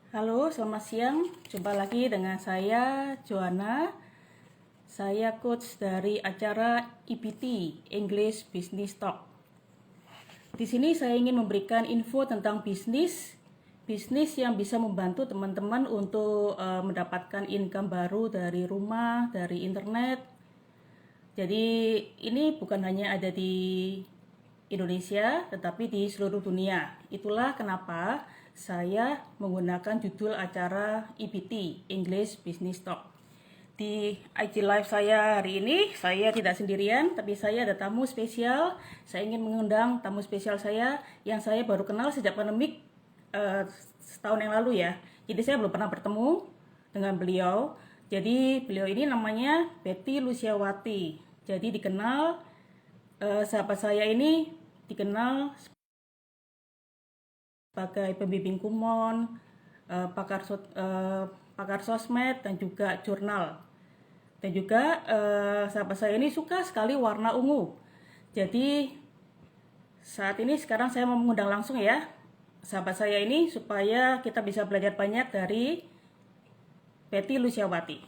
Halo, selamat siang. Jumpa lagi dengan saya, Joanna. Saya coach dari acara EBT, English Business Talk. Di sini saya ingin memberikan info tentang bisnis yang bisa membantu teman-teman untuk mendapatkan income baru dari rumah, dari internet. Jadi ini bukan hanya ada di Indonesia, tetapi di seluruh dunia. Itulah kenapa saya menggunakan judul acara EBT, English Business Talk. Di IG Live saya hari ini, saya tidak sendirian, tapi saya ada tamu spesial. Saya ingin mengundang tamu spesial saya yang saya baru kenal sejak pandemik setahun yang lalu ya. Jadi saya belum pernah bertemu dengan beliau. Jadi beliau ini namanya Betty Luciawati. Jadi dikenal, sahabat saya ini dikenal sebagai pembimbing kumon, pakar sosmed dan juga jurnal. Dan juga sahabat saya ini suka sekali warna ungu. Jadi sekarang saya mau mengundang langsung ya sahabat saya ini supaya kita bisa belajar banyak dari Betty Luciawati.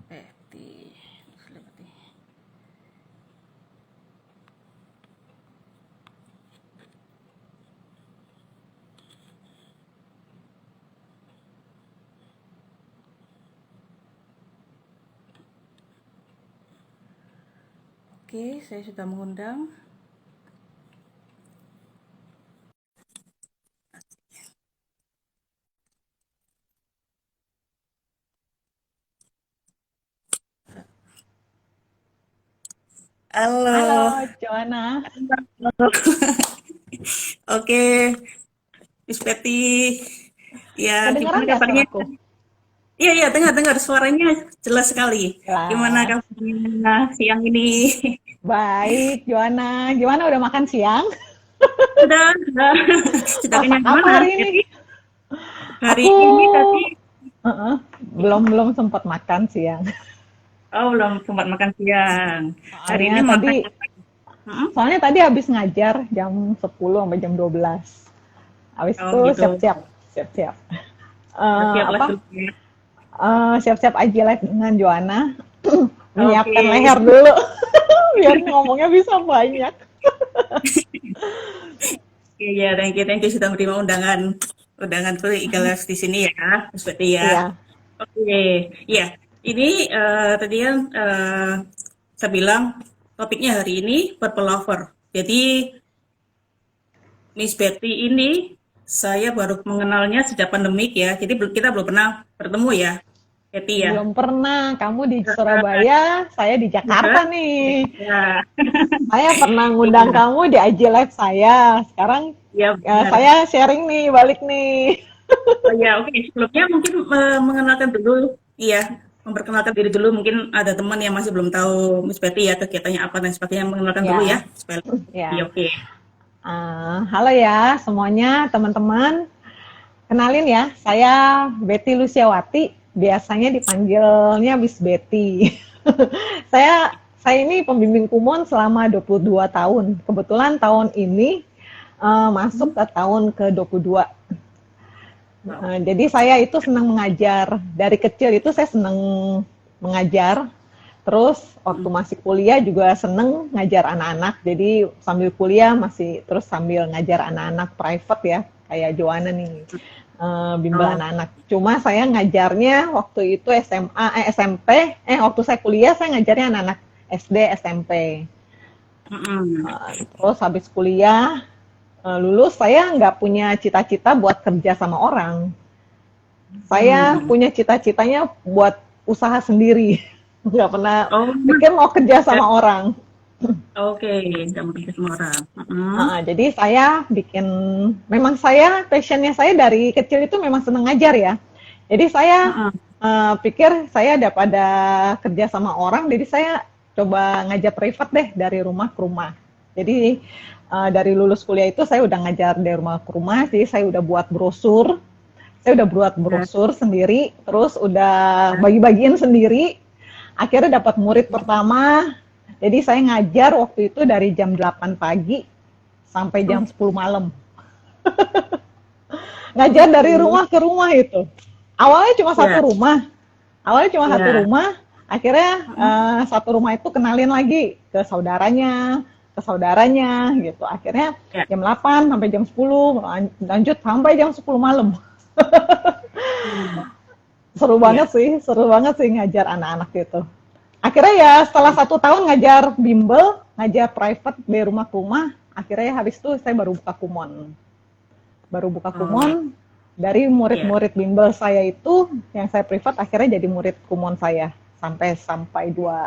Betty Luciawati. Oke, saya sudah mengundang. Halo. Halo, Joanna. Oke, Miss Betty. Ya, Kedengeran gimana nggak kabarnya? suaraku? Iya, iya, dengar suaranya jelas sekali. Gimana Jelas. kabarnya siang ini? Baik, Joanna. Gimana udah makan siang? Sudah, sudah Masak kenyang apa mana? hari ini? Jadi hari Aku ini tadi, belum sempat makan siang. oh belum sempat makan siang. Hari Soalnya ini tadi makan apa? Hmm? soalnya tadi habis ngajar jam 10 sampai jam 12. Habis Oh itu gitu. siap-siap, siap-siap. Siap-siap Apa? dulu ya. Siap-siap aja live dengan Joanna. Menyiapkan Oke. leher dulu biar ngomongnya bisa banyak. Iya, thank you sudah menerima undangan ke Igalas di sini ya, Mas Betty ya. Iya, Oke, iya. Ini tadi kan saya bilang topiknya hari ini Purple Lover. Jadi Miss Betty ini saya baru mengenalnya sejak pandemik ya. Jadi kita belum pernah bertemu ya, Betty ya. belum pernah. Kamu di Surabaya, saya di Jakarta nih. Ya, Saya pernah ngundang iya, kamu di IG Live saya. Sekarang iya benar. saya sharing nih, balik nih. Oh ya, oke. Sebelumnya mungkin mengenalkan dulu, iya, memperkenalkan diri dulu. Mungkin ada teman yang masih belum tahu Miss Betty ya, kegiatannya apa dan sebagainya. Mengenalkan dulu ya, Ya, supaya iya, ya. oke. Halo ya semuanya, teman-teman. Kenalin ya, saya Betty Luciawati. Biasanya dipanggilnya Miss Betty. Saya ini pembimbing kumon selama 22 tahun. Kebetulan tahun ini masuk ke tahun ke-22. Wow. Jadi saya itu senang mengajar. Dari kecil itu saya senang mengajar. Terus waktu masih kuliah juga senang ngajar anak-anak. Jadi sambil kuliah masih terus sambil ngajar anak-anak private ya, kayak Joanna nih, bimbel Oh, anak-anak. Cuma saya ngajarnya waktu itu SMA, SMP, waktu saya kuliah saya ngajarnya anak-anak SD, SMP. mm-mm. Terus habis kuliah, lulus saya nggak punya cita-cita buat kerja sama orang. Saya Hmm. punya cita-citanya buat usaha sendiri. Nggak pernah Oh, pikir mau kerja sama orang. oke, nggak mau kerja sama orang. Mm-mm. Jadi saya bikin, memang saya passionnya saya dari kecil itu memang senang ngajar ya. Jadi saya Mm-mm. pikir saya daripada kerja sama orang, jadi saya coba ngajar privat deh dari rumah ke rumah. Jadi dari lulus kuliah itu saya udah ngajar dari rumah ke rumah, jadi saya udah buat brosur, saya udah buat Ya, brosur sendiri, terus udah bagi-bagiin sendiri. Akhirnya dapat murid pertama. Jadi saya ngajar waktu itu dari jam 8 pagi sampai jam 10 malam. Ngajar dari rumah ke rumah itu. Awalnya cuma satu Ya, rumah. Awalnya cuma satu ya. rumah. Akhirnya satu rumah itu kenalin lagi ke saudaranya gitu. Akhirnya Ya. jam 8 sampai jam 10, lanjut sampai jam 10 malam. Hmm. Iya. Seru banget sih ngajar anak-anak itu. Akhirnya ya setelah 1 tahun ngajar bimbel, ngajar private dari rumah ke rumah, akhirnya habis itu saya baru buka Oh, kumon dari iya. murid-murid bimbel saya itu yang saya privat akhirnya jadi murid kumon saya sampai sampai 22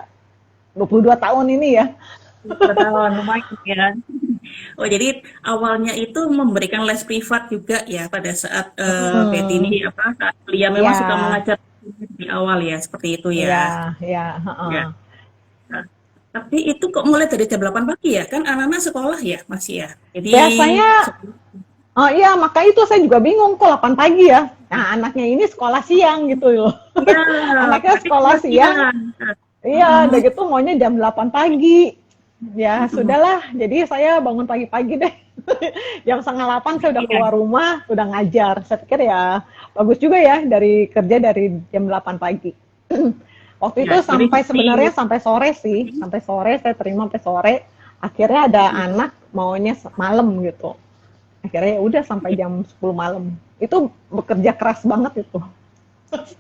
tahun ini ya. Bertahun lumayan ya. Oh, jadi awalnya itu memberikan les privat juga ya pada saat Betty ini Hmm, apa saat kuliah memang suka ya, mengajar di awal ya seperti itu ya. ya, Ya. Nah, tapi itu kok mulai dari jam 8 pagi ya? Kan anak-anak sekolah ya masih ya. Jadi biasanya, oh iya, maka itu saya juga bingung kok 8 pagi ya. Nah, anaknya ini sekolah siang gitu loh. ya Anaknya berarti sekolah kelas siang, siang. iya, udah gitu maunya jam 8 pagi. Ya, sudahlah. Jadi saya bangun pagi-pagi deh. Jam setengah 8 saya udah Iya, keluar rumah, udah ngajar. Saya pikir ya bagus juga ya dari kerja dari jam 8 pagi. Waktu ya. itu Jadi sampai si sebenarnya sampai sore sih, sampai sore saya terima sampai sore. Akhirnya ada anak maunya malam gitu. Akhirnya ya udah sampai jam 10 malam. Itu bekerja keras banget itu.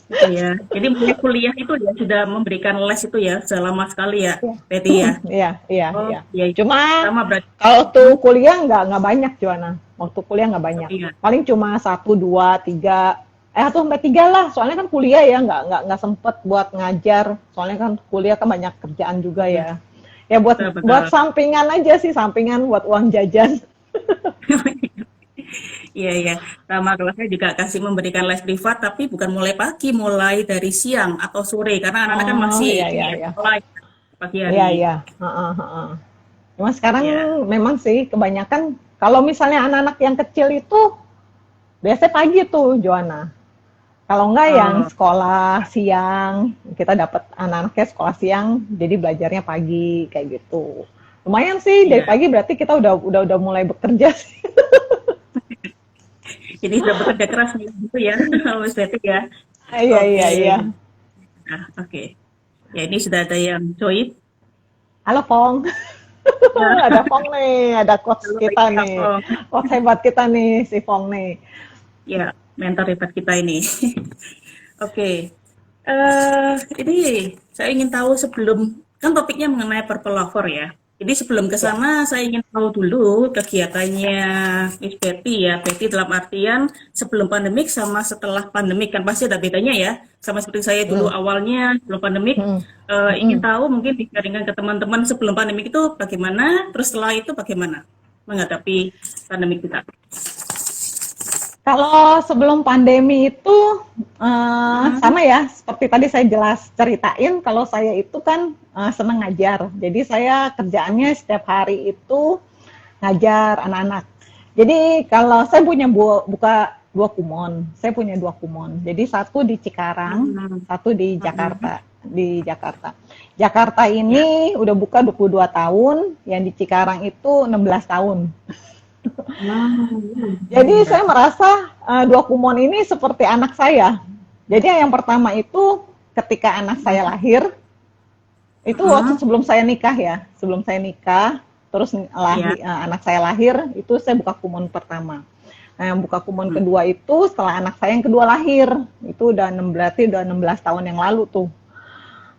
gitu ya. Jadi mulai kuliah itu ya sudah memberikan les itu ya, sudah lama sekali ya, Iya, Betty ya. iya, iya, Oh, iya. iya. Cuma Sama berarti. kalau tuh kuliah nggak banyak Joana. Waktu kuliah nggak banyak. Iya, Paling cuma satu, dua, tiga, atau sampai tiga lah. Soalnya kan kuliah ya nggak sempet buat ngajar. Soalnya kan kuliah kan banyak kerjaan juga iya, ya. Ya betul, buat betul. sampingan aja sih, sampingan buat uang jajan. Iya, iya. Sama kelasnya juga kasih memberikan les privat, tapi bukan mulai pagi, mulai dari siang atau sore, karena anak-anak kan Oh masih iya ini iya ya, iya, sekolah ya, pagi iya hari. iya. Heeh, heeh. Cuma sekarang Ya, memang sih kebanyakan kalau misalnya anak-anak yang kecil itu biasanya pagi tuh Joana. Kalau enggak yang oh, sekolah siang, kita dapat anak-anaknya sekolah siang, jadi belajarnya pagi kayak gitu. Lumayan sih dari iya. pagi berarti kita udah mulai bekerja sih. Jadi sudah bekerja keras nih, gitu ya, Mas Betty ya. Iya Oke, iya iya. nah, oke. Ya, ini sudah ada yang join. Halo Fong, Ya, ada Fong nih, ada coach halo, kita iya, nih, oh, coach hebat kita nih si Fong nih. ya, mentor hebat kita ini. Oke, ini saya ingin tahu sebelum kan topiknya mengenai Purple Lover ya. Jadi sebelum ke Ya. sana saya ingin tahu dulu kegiatannya Miss Betty ya. Betty dalam artian sebelum pandemik sama setelah pandemik kan pasti ada bedanya ya. Sama seperti saya dulu Hmm, awalnya sebelum pandemik hmm, ingin hmm. tahu mungkin dibandingkan ke teman-teman sebelum pandemik itu bagaimana, terus setelah itu bagaimana menghadapi pandemik kita. Kalau sebelum pandemi itu Hmm, sama ya, seperti tadi saya jelas ceritain kalau saya itu kan senang ngajar. Jadi saya kerjaannya setiap hari itu ngajar anak-anak. Jadi kalau saya punya buka dua kumon, saya punya dua kumon. Jadi satu di Cikarang, hmm, satu di hmm, Jakarta. Di Jakarta. Jakarta ya. ini udah buka 22 tahun, yang di Cikarang itu 16 tahun. Jadi Ya. saya merasa dua kumon ini seperti anak saya. Jadi yang pertama itu ketika anak saya lahir, itu waktu Hmm, sebelum saya nikah ya, sebelum saya nikah, terus ya. anak saya lahir, itu saya buka kumon pertama. Nah, yang buka kumon Hmm, kedua itu setelah anak saya yang kedua lahir, itu berarti udah 16 tahun yang lalu tuh.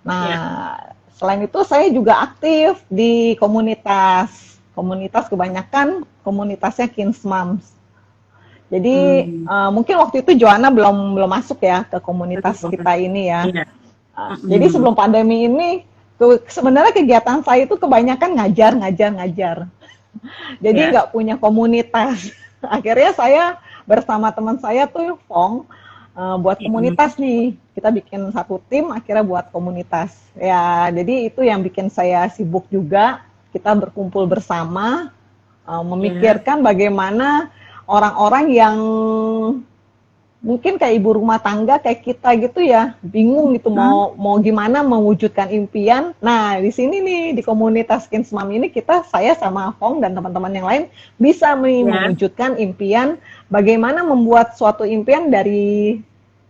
ya. Nah, selain itu saya juga aktif di komunitas. Komunitas kebanyakan komunitasnya Kins Moms. Jadi Hmm, mungkin waktu itu Joanna belum belum masuk ya ke komunitas betul. kita ini ya. Iya. Jadi Mhm. sebelum pandemi ini sebenarnya kegiatan saya itu kebanyakan ngajar, ngajar, ngajar. Jadi Ya. nggak punya komunitas. Akhirnya saya bersama teman saya tuh Fong buat Mhm. komunitas nih. Kita bikin satu tim, akhirnya buat komunitas. Ya, jadi itu yang bikin saya sibuk juga. Kita berkumpul bersama, Ya. memikirkan bagaimana orang-orang yang mungkin kayak ibu rumah tangga kayak kita gitu ya, bingung gitu mau gimana mewujudkan impian. Nah, di sini nih di komunitas Kins Mom ini saya sama Fong dan teman-teman yang lain bisa Ya. mewujudkan impian, bagaimana membuat suatu impian dari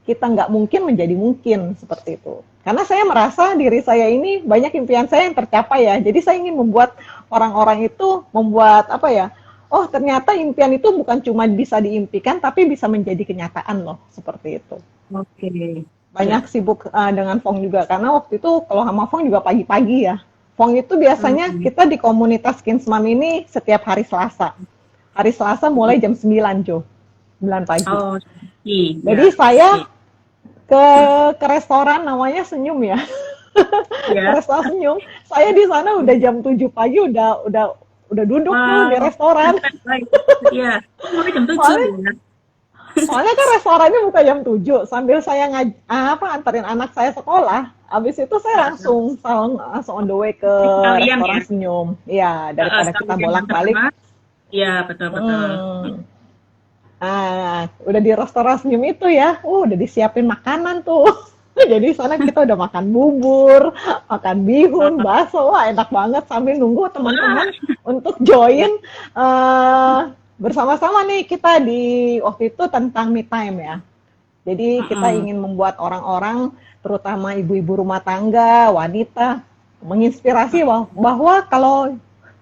kita nggak mungkin menjadi mungkin seperti itu. Karena saya merasa diri saya ini banyak impian saya yang tercapai ya. Jadi saya ingin membuat orang-orang itu membuat apa ya? Oh, ternyata impian itu bukan cuma bisa diimpikan, tapi bisa menjadi kenyataan loh, seperti itu. Oke. Banyak Ya. sibuk dengan Fong juga, karena waktu itu kalau sama Fong juga pagi-pagi ya. Fong itu biasanya Hmm. kita di komunitas Kinsmam ini setiap hari Selasa. Hari Selasa mulai jam 9, Jo. 9 pagi. Oh, iya. Jadi Ya. saya Oke. ke restoran namanya Senyum ya. Ke Ya. restoran Senyum. Saya di sana udah jam 7 pagi udah duduk tuh di Wow. restoran. Baik. Ya. Oh, mulai jam 7 Soalnya ya. Soalnya kan restorannya buka jam 7, sambil saya anterin anak saya sekolah, habis itu saya langsung on the way ke Sekalian ya. restoran Senyum. Iya, daripada kita Sekalian bolak-balik. anak-anak. Ya, betul-betul. Udah di restoran Senyum itu ya, udah disiapin makanan tuh. Jadi sana kita udah makan bubur, makan bihun, bakso, wah enak banget sambil nunggu Wah. teman-teman untuk Ya. join bersama-sama nih kita di waktu itu tentang me time ya. Jadi kita Mm-mm. ingin membuat orang-orang, terutama ibu-ibu rumah tangga, wanita, menginspirasi bahwa kalau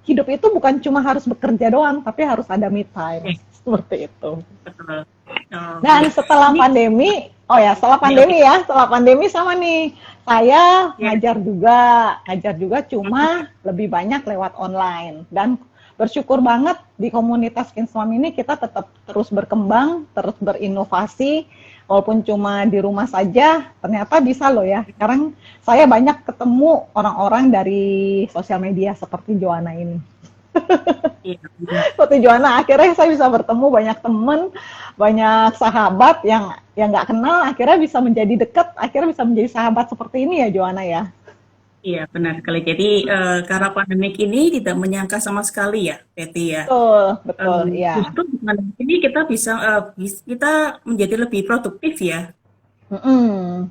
hidup itu bukan cuma harus bekerja doang, tapi harus ada me time. Oke, Seperti itu. betul. Oh, Dan ya. setelah Ini, pandemi, oh ya, oke. setelah pandemi sama nih, saya Ya. ngajar juga cuma lebih banyak lewat online. Dan bersyukur banget di komunitas Kinsmam ini kita tetap terus berkembang, terus berinovasi, walaupun cuma di rumah saja, ternyata bisa loh ya. Sekarang saya banyak ketemu orang-orang dari sosial media seperti Joanna ini. Iya, benar. Seperti Joanna, akhirnya saya bisa bertemu banyak teman, banyak sahabat yang nggak kenal, akhirnya bisa menjadi dekat, akhirnya bisa menjadi sahabat seperti ini ya Joanna ya. Iya, benar sekali. Jadi, karena pandemik ini tidak menyangka sama sekali ya, Betty ya. Betul, betul, ya. Justru dengan ini kita bisa, kita menjadi lebih produktif ya. Mm-mm.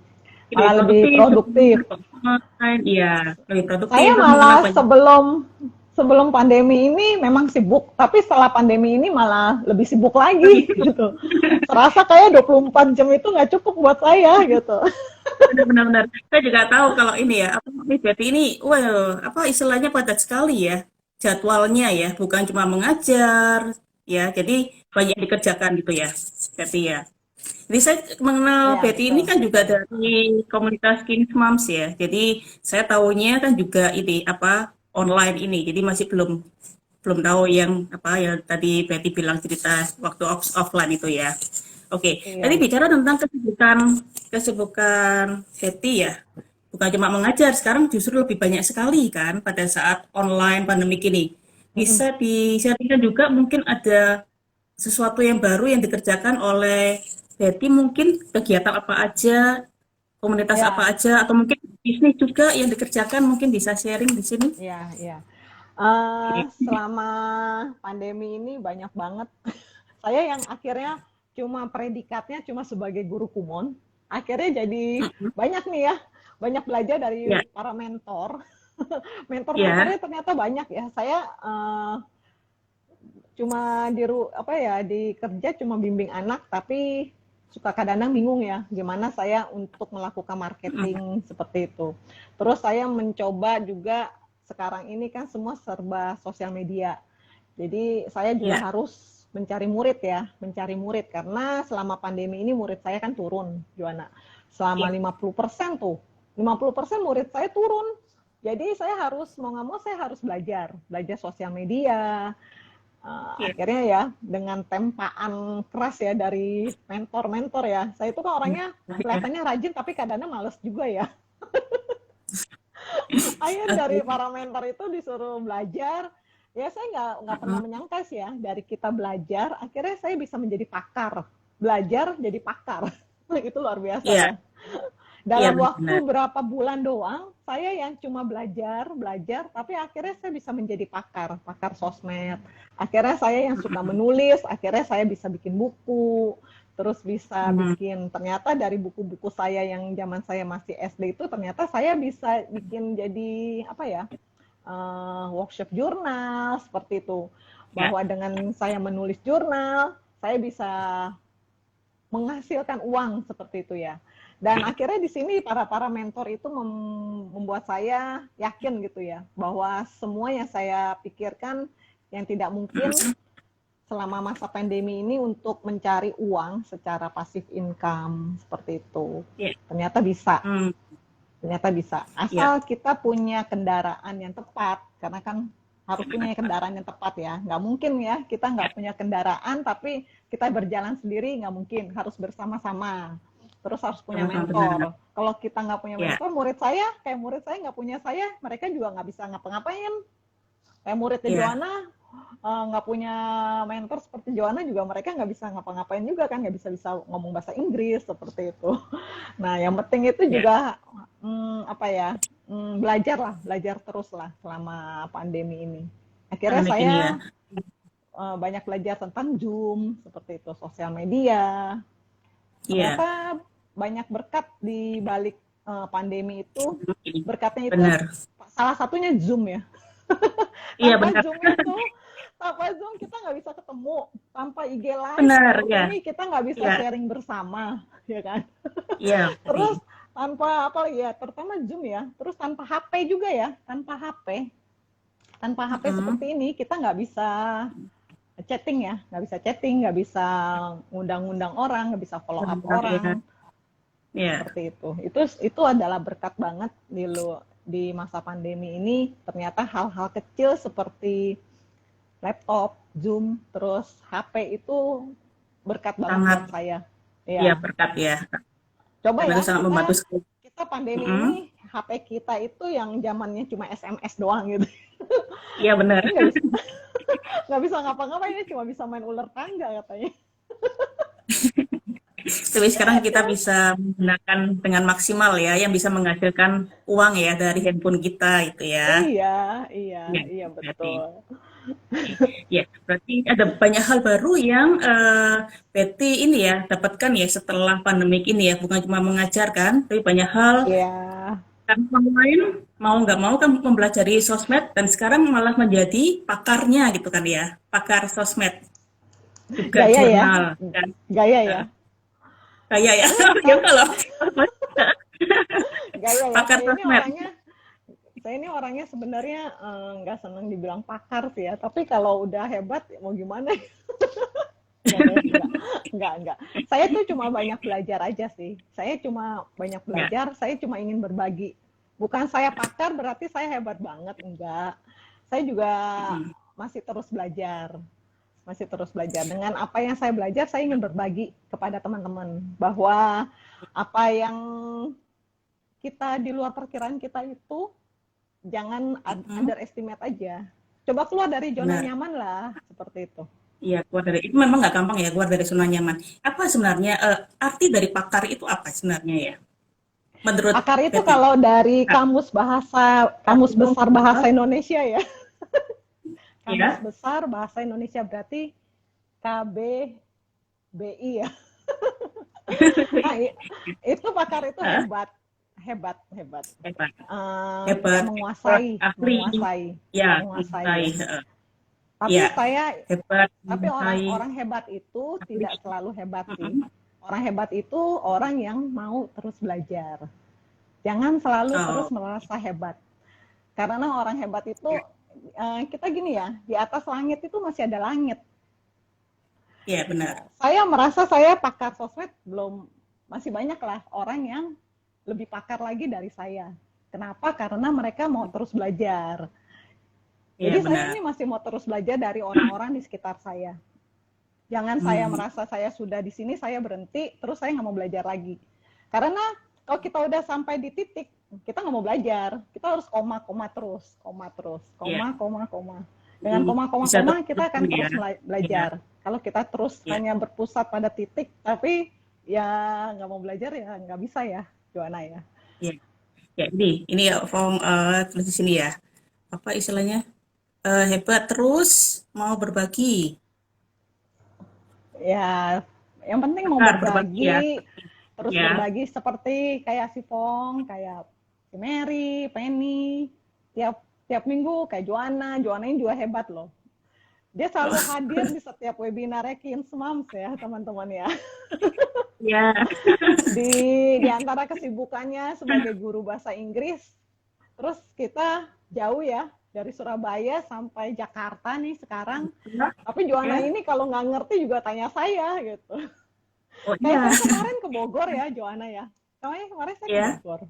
Lebih Malah lebih produktif, produktif. online, iya, lebih produktif, Saya terus mengenal malah banyak. sebelum pandemi ini memang sibuk, tapi setelah pandemi ini malah lebih sibuk lagi Lebih gitu. Serasa kayak 24 jam itu nggak cukup buat saya gitu. benar-benar. Saya juga tahu kalau ini ya, apa Miss Betty ini, well, apa istilahnya padat sekali ya jadwalnya ya, bukan cuma mengajar ya, jadi banyak dikerjakan gitu ya, Betty ya. Jadi saya mengenal Iya, Betty ini betul, kan juga betul. dari komunitas Kings Moms ya. Jadi saya tahunya kan juga ini apa online ini. Jadi masih belum belum tahu yang apa yang tadi Betty bilang cerita waktu offline itu ya. Oke, tadi Iya. bicara tentang kesibukan kesibukan Betty ya. Bukan cuma mengajar, sekarang justru lebih banyak sekali kan pada saat online pandemik ini. Mm-mm. Bisa di-sharingkan juga mungkin ada sesuatu yang baru yang dikerjakan oleh Betty, mungkin kegiatan apa aja, komunitas apa Ya, aja, atau mungkin bisnis juga yang dikerjakan, mungkin bisa sharing di sini. ya, ya. Oke. Selama pandemi ini banyak banget. Saya yang akhirnya cuma predikatnya cuma sebagai guru kumon, akhirnya jadi Mm-mm. banyak nih ya, banyak belajar dari Ya, para mentor. ya, Mentor-mentornya ternyata banyak ya. Saya cuma apa ya di kerja cuma bimbing anak, tapi suka kadang-kadang bingung ya gimana saya untuk melakukan mm-mm. marketing seperti itu. Terus saya mencoba juga sekarang ini kan semua serba sosial media. Jadi saya juga Ya, harus mencari murid ya, mencari murid karena selama pandemi ini murid saya kan turun, Joanna. Selama ya, 50% tuh, 50% murid saya turun. Jadi saya harus mau nggak mau saya harus belajar sosial media. ya, Akhirnya ya dengan tempaan keras ya dari mentor-mentor ya. Saya itu kan orangnya ya. kelihatannya rajin tapi kadang-kadang males juga ya. Akhirnya dari Oke. para mentor itu disuruh belajar. Ya saya nggak pernah Mm-mm. menyangka sih ya dari kita belajar akhirnya saya bisa menjadi pakar. Belajar jadi pakar. Itu luar biasa Ya, ya. iya Dalam waktu benar. berapa bulan doang, saya yang cuma belajar, tapi akhirnya saya bisa menjadi pakar sosmed. Akhirnya saya yang suka Mm-mm. menulis, akhirnya saya bisa bikin buku. terus bisa bikin, ternyata dari buku-buku saya yang zaman saya masih SD itu ternyata saya bisa bikin jadi apa ya, workshop jurnal seperti itu. Ya. Bahwa dengan saya menulis jurnal, saya bisa menghasilkan uang seperti itu ya. Dan akhirnya di sini para mentor itu membuat saya yakin gitu ya, bahwa semua yang saya pikirkan yang tidak mungkin selama masa pandemi ini untuk mencari uang secara pasif income seperti itu. Ya. Ternyata bisa. Hmm. Ternyata bisa. Asal kita punya kendaraan yang tepat, karena kan harus punya kendaraan yang tepat ya. Nggak mungkin ya kita nggak punya kendaraan tapi kita berjalan sendiri, nggak mungkin. Harus bersama-sama. Terus harus punya mentor. Kalau kita nggak punya mentor, murid saya nggak punya saya, mereka juga nggak bisa ngapa-ngapain. Kayak muridnya Joanna, nggak punya mentor seperti Joanna juga mereka nggak bisa ngapa-ngapain juga kan, nggak bisa ngomong bahasa Inggris seperti itu. Nah yang penting itu juga belajar terus lah selama pandemi ini. Akhirnya saya banyak belajar tentang Zoom seperti itu, sosial media. Ternyata banyak berkat di balik pandemi itu. Berkatnya itu salah satunya Zoom ya. Tanpa Zoom kita nggak bisa ketemu, tanpa IG Live ini kita nggak bisa sharing bersama, ya kan? Iya. Terus tanpa apa lagi ya, terutama Zoom ya, terus tanpa HP juga ya, tanpa HP seperti ini kita nggak bisa chatting ya, nggak bisa ngundang-ngundang orang, nggak bisa follow up orang, seperti itu. Itu adalah berkat banget di masa pandemi ini. Ternyata hal-hal kecil seperti laptop, Zoom, terus HP itu berkat banget buat saya. Iya, berkat ya. Coba ya, sangat membantu. Kita pandemi ini, HP kita itu yang zamannya cuma SMS doang gitu. Iya benar. Nggak bisa ngapa-ngapain, cuma bisa main ular tangga katanya. Tapi sekarang kita bisa menggunakan dengan maksimal ya, yang bisa menghasilkan uang ya dari handphone kita itu ya. Iya betul. Ya, berarti ada banyak hal baru yang Betty ini ya dapatkan ya setelah pandemik ini ya, bukan cuma mengajarkan, tapi banyak hal. Kan lain mau nggak mau kan mempelajari sosmed dan sekarang malah menjadi pakarnya gitu kan ya, pakar sosmed. Juga gaya jurnal ya. Dan, gaya ya. Gaya ya. Gimana loh? Gaya ya. Pakar sosmed. Saya ini orangnya sebenarnya nggak senang dibilang pakar sih ya, tapi kalau udah hebat mau gimana? Enggak. Saya tuh cuma banyak belajar aja sih. Saya cuma banyak belajar, saya cuma ingin berbagi. Bukan saya pakar berarti saya hebat banget, enggak. Saya juga masih terus belajar. Dengan apa yang saya belajar, saya ingin berbagi kepada teman-teman. Bahwa apa yang kita di luar perkiraan kita itu, jangan underestimate aja. Coba keluar dari zona nyaman lah, seperti itu. Iya, keluar dari itu memang nggak gampang ya, keluar dari zona nyaman. Apa sebenarnya arti dari pakar itu apa sebenarnya ya? Menurut pakar itu Betty, kalau dari kamus besar bahasa Indonesia ya. Kamus besar bahasa Indonesia berarti KBBI ya. Nah, itu pakar itu hebat. Menguasai. Tapi orang hebat itu tidak selalu hebat sih. Orang hebat itu orang yang mau terus belajar. Jangan selalu terus merasa hebat. Karena orang hebat itu kita gini ya, di atas langit itu masih ada langit. Iya benar. Saya merasa saya pakar sosmed masih banyak lah orang yang lebih pakar lagi dari saya. Kenapa? Karena mereka mau terus belajar. Jadi saya ini masih mau terus belajar dari orang-orang di sekitar saya. Jangan saya merasa saya sudah di sini, saya berhenti, terus saya nggak mau belajar lagi. Karena kalau kita udah sampai di titik, kita nggak mau belajar. Kita harus koma terus. Dengan koma kita akan terus belajar. Kalau kita terus hanya berpusat pada titik, tapi ya nggak mau belajar ya nggak bisa ya. Joanna ya. Ya ini ya form tulis di sini ya. Apa istilahnya? Hebat terus mau berbagi. Ya Yang penting mau berbagi ya. berbagi, terus Ya. berbagi seperti kayak si Fong, kayak si Mary, Penny, tiap minggu kayak Joanna ini juga hebat loh. Dia selalu hadir di setiap webinarnya Kids Moms ya teman-teman ya. Ya. Di antara kesibukannya sebagai guru bahasa Inggris, terus kita jauh ya dari Surabaya sampai Jakarta nih sekarang. Tapi Joanna ini kalau nggak ngerti juga tanya saya gitu. Oh, Kayak saya kemarin ke Bogor ya Joanna ya. Kemarin saya ke Bogor.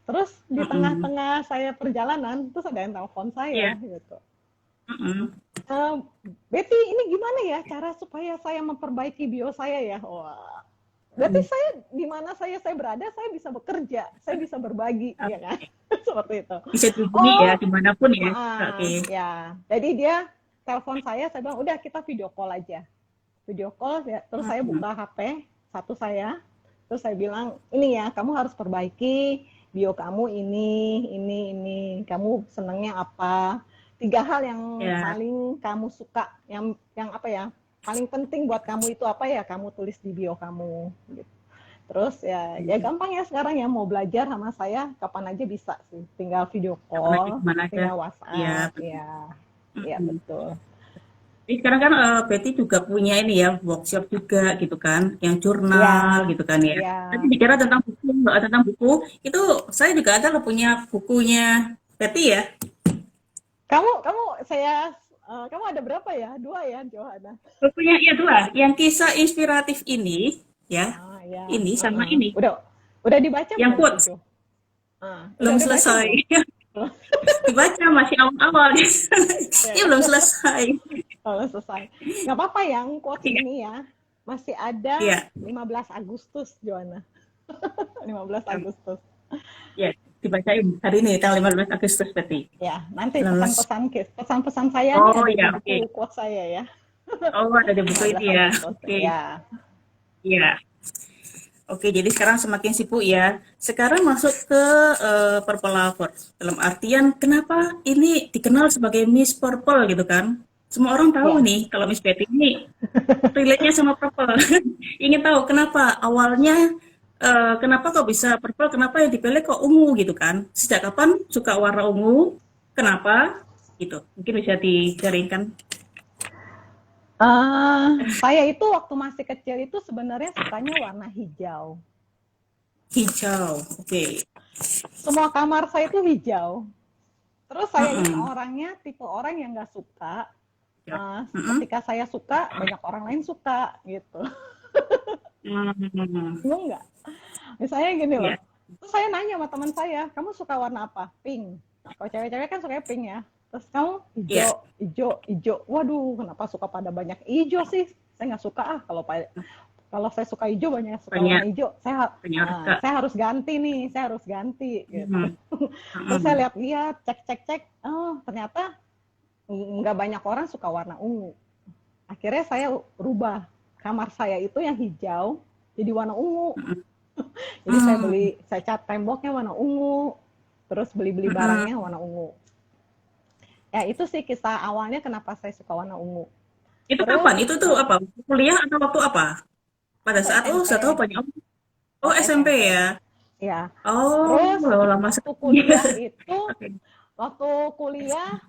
Terus di tengah-tengah saya perjalanan terus ada yang telepon saya gitu. Betty, ini gimana ya cara supaya saya memperbaiki bio saya ya? Wah. Berarti saya di mana saya berada, saya bisa bekerja, saya bisa berbagi, ya kan? Seperti itu. Bisa dihubungi ya dimanapun ya. Ya, jadi dia telepon saya bilang udah kita video call aja. Video call, ya. Terus saya buka HP satu saya, terus saya bilang ini ya, kamu harus perbaiki bio kamu ini, kamu senangnya apa? 3 hal yang paling kamu suka, yang apa ya? Paling penting buat kamu itu apa ya, kamu tulis di bio kamu gitu. Terus ya gampang ya sekarang ya, mau belajar sama saya kapan aja bisa sih, tinggal video call, tinggal WhatsApp ya betul. Jadi sekarang kan Betty juga punya ini ya, workshop juga gitu kan, yang jurnal gitu kan ya. Tapi bicara tentang buku itu saya juga ada loh punya bukunya Betty ya. Kamu ada berapa ya? 2 ya, Johanna? Bukunya ya 2. Yang kisah inspiratif ini, ya. Ini sama ini. Udah dibaca yang belum? Quotes. Belum selesai. Dibaca masih awal-awal. Ya belum selesai. Belum selesai. Nggak apa-apa yang quotes ini ya. Masih ada 15 Agustus, Johanna. 15 Agustus. Ya. Dibacain hari ini tanggal 15 Agustus berarti. Ya, nanti pesan-pesan saya nih ada di buku quote saya ya. Oh, ada di buku ini ya. Oke. Ya. Oke, jadi sekarang semakin sibuk ya. Sekarang masuk ke Purple Lovers. Dalam artian kenapa ini dikenal sebagai Miss Purple gitu kan? Semua orang tahu nih kalau Miss Betty ini relate-nya sama Purple. Ingin tahu kenapa awalnya kenapa kok bisa purple, kenapa yang dipilih kok ungu gitu kan? Sejak kapan suka warna ungu? Kenapa? Gitu. Mungkin bisa dijaringkan. Saya itu waktu masih kecil itu sebenarnya sukanya warna hijau. Hijau, oke. Semua kamar saya itu hijau. Terus saya ini orangnya tipe orang yang nggak suka. Ketika saya suka, banyak orang lain suka gitu. Bingung nggak? Misalnya gini loh, terus saya nanya sama teman saya, kamu suka warna apa? Pink. Nah, kalau cewek-cewek kan suka pink ya. Terus kamu hijau. Waduh, kenapa suka pada banyak hijau sih? Saya nggak suka kalau saya suka hijau, banyak suka warna hijau. Saya harus ganti nih, gitu. Terus saya lihat, cek. Oh, ternyata nggak banyak orang suka warna ungu. Akhirnya saya rubah. Kamar saya itu yang hijau jadi warna ungu. Jadi saya cat temboknya warna ungu, terus beli barangnya warna ungu. Ya itu sih kisah awalnya kenapa saya suka warna ungu. Itu kapan? Itu tuh apa? Kuliah atau waktu apa? Pada saat saya tahu banyak. Oh SMP ya. Ya. Oh, terus lama sekali. Waktu kuliah,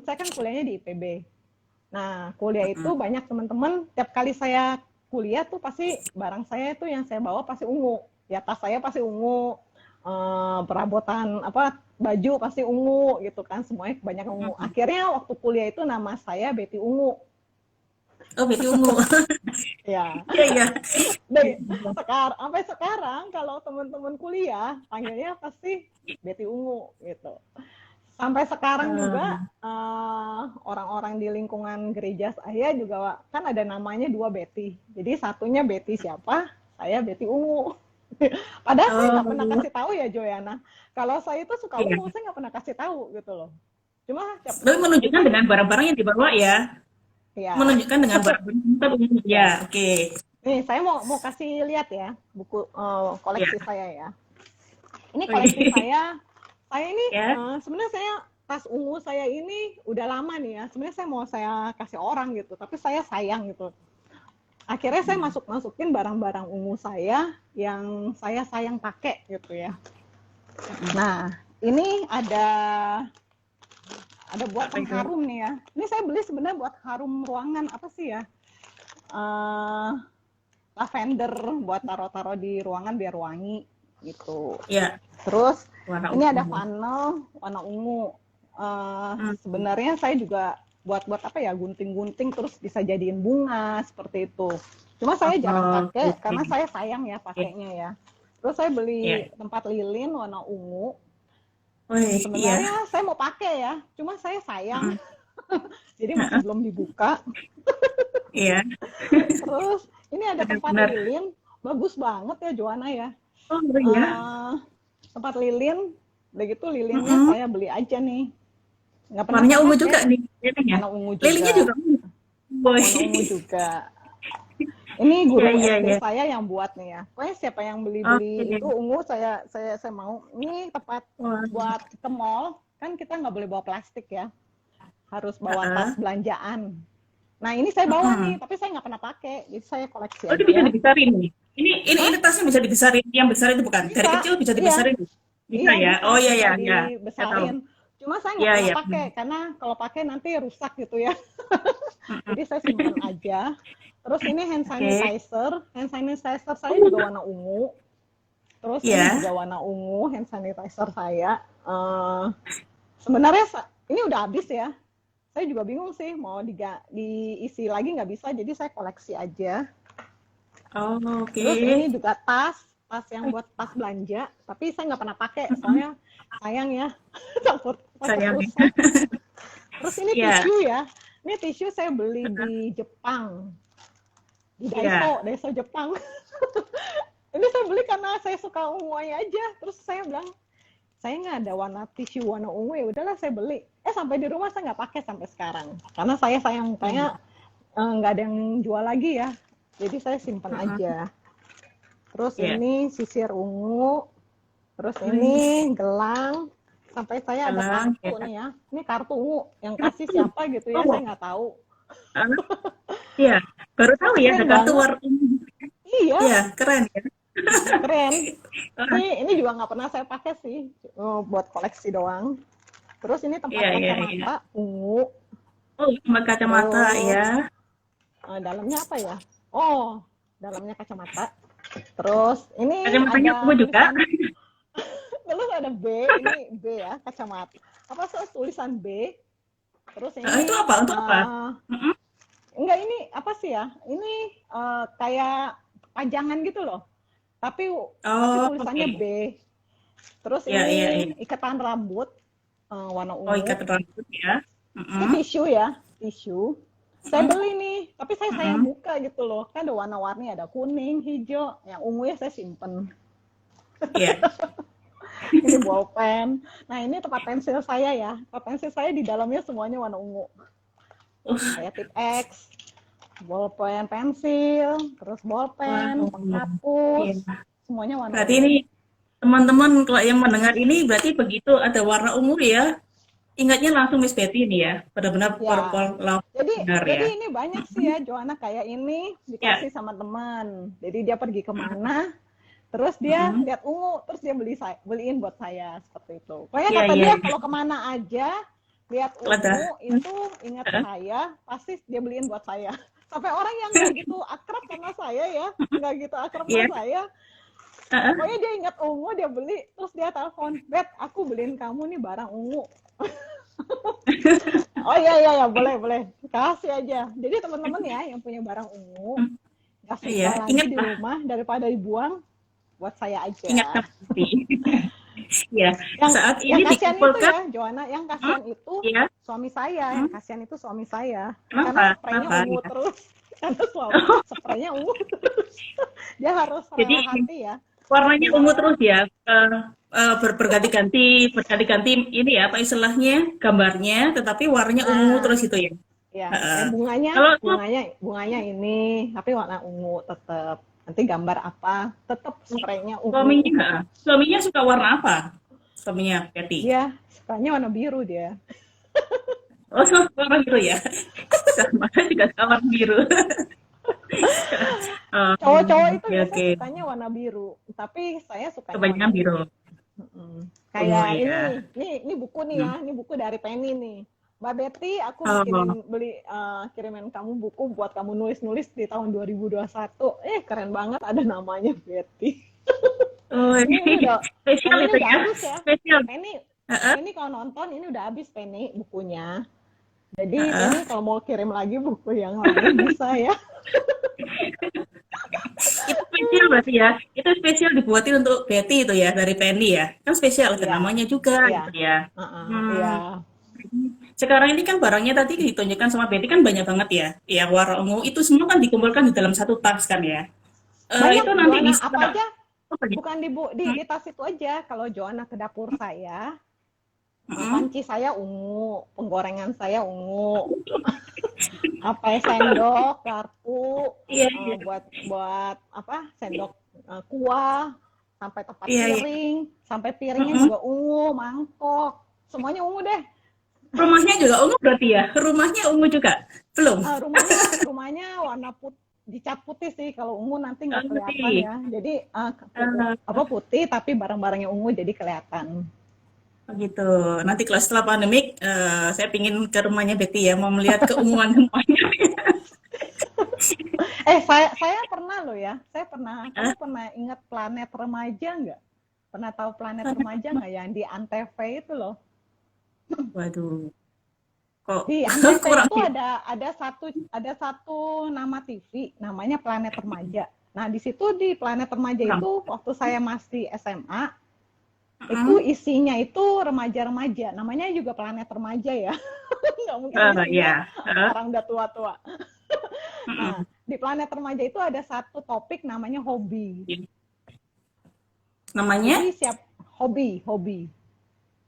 saya kan kuliahnya di IPB. Nah, kuliah itu banyak teman-teman, tiap kali saya kuliah tuh pasti barang saya itu yang saya bawa pasti ungu. Ya, tas saya pasti ungu, perabotan baju pasti ungu gitu kan, semuanya banyak ungu. Akhirnya waktu kuliah itu nama saya Betty Ungu. Oh, Betty Ungu. Ya. Iya. Sampai sekarang kalau teman-teman kuliah panggilnya pasti Betty Ungu gitu. Sampai sekarang juga orang-orang di lingkungan gereja saya juga kan ada namanya 2 Betty. Jadi satunya Betty siapa? Saya Betty Ungu. Padahal saya nggak pernah kasih tahu ya Joanna. Kalau saya itu suka ungu, saya nggak pernah kasih tahu gitu loh. Cuma tapi menunjukkan dengan barang-barang yang dibawa ya. Ya. Menunjukkan dengan barang-barang ya. Oke. Nih saya mau kasih lihat ya buku koleksi saya ya. Ini koleksi saya. Saya ini sebenarnya saya tas ungu saya ini udah lama nih ya. Sebenarnya saya mau kasih orang gitu, tapi saya sayang gitu. akhirnya saya masukin barang-barang ungu saya yang saya sayang pakai gitu ya. Nah, ini ada buat pengharum nih ya. Ini saya beli sebenarnya buat harum ruangan, apa sih ya? Lavender buat taruh-taruh di ruangan biar wangi gitu. Iya. Terus Warna ini ungu. ada funnel warna ungu. Sebenarnya saya juga buat apa ya, gunting-gunting terus bisa jadiin bunga seperti itu. Cuma saya jarang pakai karena saya sayang ya pakainya ya. Terus saya beli tempat lilin warna ungu. Sebenarnya saya mau pakai ya, cuma saya sayang. Jadi masih belum dibuka. Iya. Terus ini ada tempat lilin, bagus banget ya Joanna ya. Oh iya. Tempat lilin, begitu lilinnya saya beli aja nih. Nggak pernah warnanya ungu pakai. juga nih lilingnya. Warna ungu juga. Lilingnya juga ungu. Warna ungu juga. Ini guru SD saya yang buat nih ya. Pokoknya siapa yang beli-beli itu ungu saya mau. Ini tempat buat ke mall, kan kita nggak boleh bawa plastik ya. Harus bawa tas belanjaan. Nah ini saya bawa nih, tapi saya nggak pernah pakai, jadi saya koleksi aja. Itu bisa dibesarin nih. Ini tasnya bisa dibesarin, yang besar itu bukan? Dari kecil bisa dibesarin? Bisa ya? Oh iya. Dibesarin. Cuma saya nggak pernah pakai, karena kalau pakai nanti rusak gitu ya. Jadi saya simpan aja. Terus ini hand sanitizer saya juga warna ungu. Terus ini juga warna ungu, hand sanitizer saya. Sebenarnya ini udah habis ya. Saya juga bingung sih mau diisi lagi nggak bisa, jadi saya koleksi aja. Terus ini juga tas yang buat tas belanja, tapi saya nggak pernah pakai, soalnya sayang ya, takut rusak. Terus ini tisu ya, ini tisu saya beli di Jepang, di Daiso Jepang. Ini saya beli karena saya suka ungu aja, terus saya bilang, saya nggak ada warna tisu warna ungu, ya udahlah saya beli. Sampai di rumah saya nggak pakai sampai sekarang, karena saya sayang kayak nggak ada yang jual lagi ya, jadi saya simpan aja. Terus ini sisir ungu, terus ini gelang, sampai saya ada kartu nih ya, ini kartu ungu, yang kasih siapa gitu ya, saya nggak tahu. Iya, baru tahu ya ada kartu warna ungu. Iya, keren ya. Keren. Ini juga nggak pernah saya pakai sih, buat koleksi doang. Terus ini tempat kacamata ungu. Oh, tempat kacamata ya. Dalamnya apa ya? Oh, dalamnya kacamata. Terus ini kacamatanya ungu juga. Terus ada B, ini B ya, kacamata. Apa tulisan B? Terus ini itu apa? Untuk apa? Enggak, ini apa sih ya? Ini kayak pajangan gitu loh. Tapi tulisannya B. Terus ini ikatan rambut warna ungu. Oh, ikatan rambut ya. Ini tisu ya, tisu. Saya beli nih, tapi saya sayang buka gitu loh. Kan ada warna-warni, ada kuning, hijau. Yang ungu ya saya simpen. Iya. Ini bolpen. Nah ini tempat pensil saya ya. Tempat pensil saya di dalamnya semuanya warna ungu. Kayak tip X, bolpen pensil, terus bolpen, penghapus, semuanya warna berarti ungu. Ini teman-teman kalau yang mendengar ini berarti begitu ada warna ungu ya, ingatnya langsung Miss Betty ini ya, benar-benar purple Jadi ya. ini banyak sih ya, Joanna, kayak ini dikasih sama teman. Jadi dia pergi kemana, terus dia lihat ungu, terus dia beliin buat saya seperti itu. Pokoknya kata dia kalau kemana aja lihat ungu itu ingat saya, pasti dia beliin buat saya. Sampai orang yang nggak gitu akrab sama saya ya, nggak gitu akrab sama saya. Pokoknya dia ingat ungu, dia beli, terus dia telepon, Bet, aku beliin kamu nih barang ungu. Oh iya, boleh, kasih aja. Jadi teman-teman ya yang punya barang ungu, kasih lagi di rumah daripada dibuang, buat saya aja. Ingat pasti. Ya, saat ini yang kasihan itu ya, Joanna, yang kasihan itu suami saya, yang kasihan itu suami saya, karena spraynya ungu terus. Karena spraynya ungu terus. Dia harus hati ya. Warnanya ungu terus ya, berganti-ganti ini ya, apa istilahnya, gambarnya, tetapi warnanya ungu terus itu ya. Ya, bunganya ini, tapi warna ungu tetap. Nanti gambar apa, tetap spraynya ungu. Suaminya suka warna apa? Suaminya Betty? Dia sukanya warna biru dia. Oh, warna biru ya. Sama juga suka warna biru. Cowok-cowok itu Oke, biasanya oke. sukanya warna biru, tapi saya sukanya warna Kebanyakan biru. putih. Mm-mm. Oh Kayak ya. ini buku nih Hmm. ya, ini buku dari Penny nih. Mbak Betty, aku Oh, kirimin kamu buku buat kamu nulis-nulis di tahun 2021. Keren banget ada namanya Betty. oh, spesial Penny ini itu udah ya. habis ya. Spesial. Penny Heeh, Penny kalau nonton ini udah habis Penny bukunya. Jadi heeh. Penny kalau mau kirim lagi buku yang lain bisa ya. Itu spesial berarti ya. Itu spesial dibuatin untuk Betty itu ya dari Penny ya. Kan spesial ada Iya, namanya juga iya, gitu ya. iya. Hmm. Sekarang ini kan barangnya tadi ditunjukkan sama Betty kan banyak banget ya. Ya warna ungu itu semua kan dikumpulkan di dalam satu tas kan ya. Banyak Itu nanti Joanna, bisa apa aja? apa nih? Bukan Hmm? di tas itu aja. Kalau Joanna ke dapur saya, Hmm? panci saya ungu, penggorengan saya ungu, apa ya, sendok, garpu, Iya, iya. buat buat apa? Sendok, kuah, sampai tempat Iya, iya. piring, sampai piringnya Mm-mm. juga ungu, mangkok, semuanya ungu deh. Rumahnya juga ungu berarti ya? Rumahnya ungu juga? Belum? Rumahnya warna dicat putih sih. Kalau ungu nanti nggak kelihatan Putih. ya. Jadi Eh, apa, putih tapi barang-barangnya ungu jadi kelihatan. Begitu. Nanti kalau setelah pandemik, saya pingin ke rumahnya Betty ya, mau melihat keunguan rumahnya. Saya pernah loh ya. Kamu Eh, pernah ingat Planet Remaja nggak? Pernah tahu Planet Remaja nggak, yang di Antv itu loh? Waduh, kok Di Antv kurang itu sih. ada satu nama TV namanya Planet Remaja. Nah, di situ di Planet Remaja Kurang. itu waktu saya masih SMA, itu Mm-mm. isinya itu remaja-remaja. Namanya juga Planet Remaja ya. Nggak mungkin isinya Ya. Eh, orang udah tua-tua. Nah, mm-mm. di Planet Remaja itu ada satu topik namanya hobi. Namanya Jadi hobi, hobi.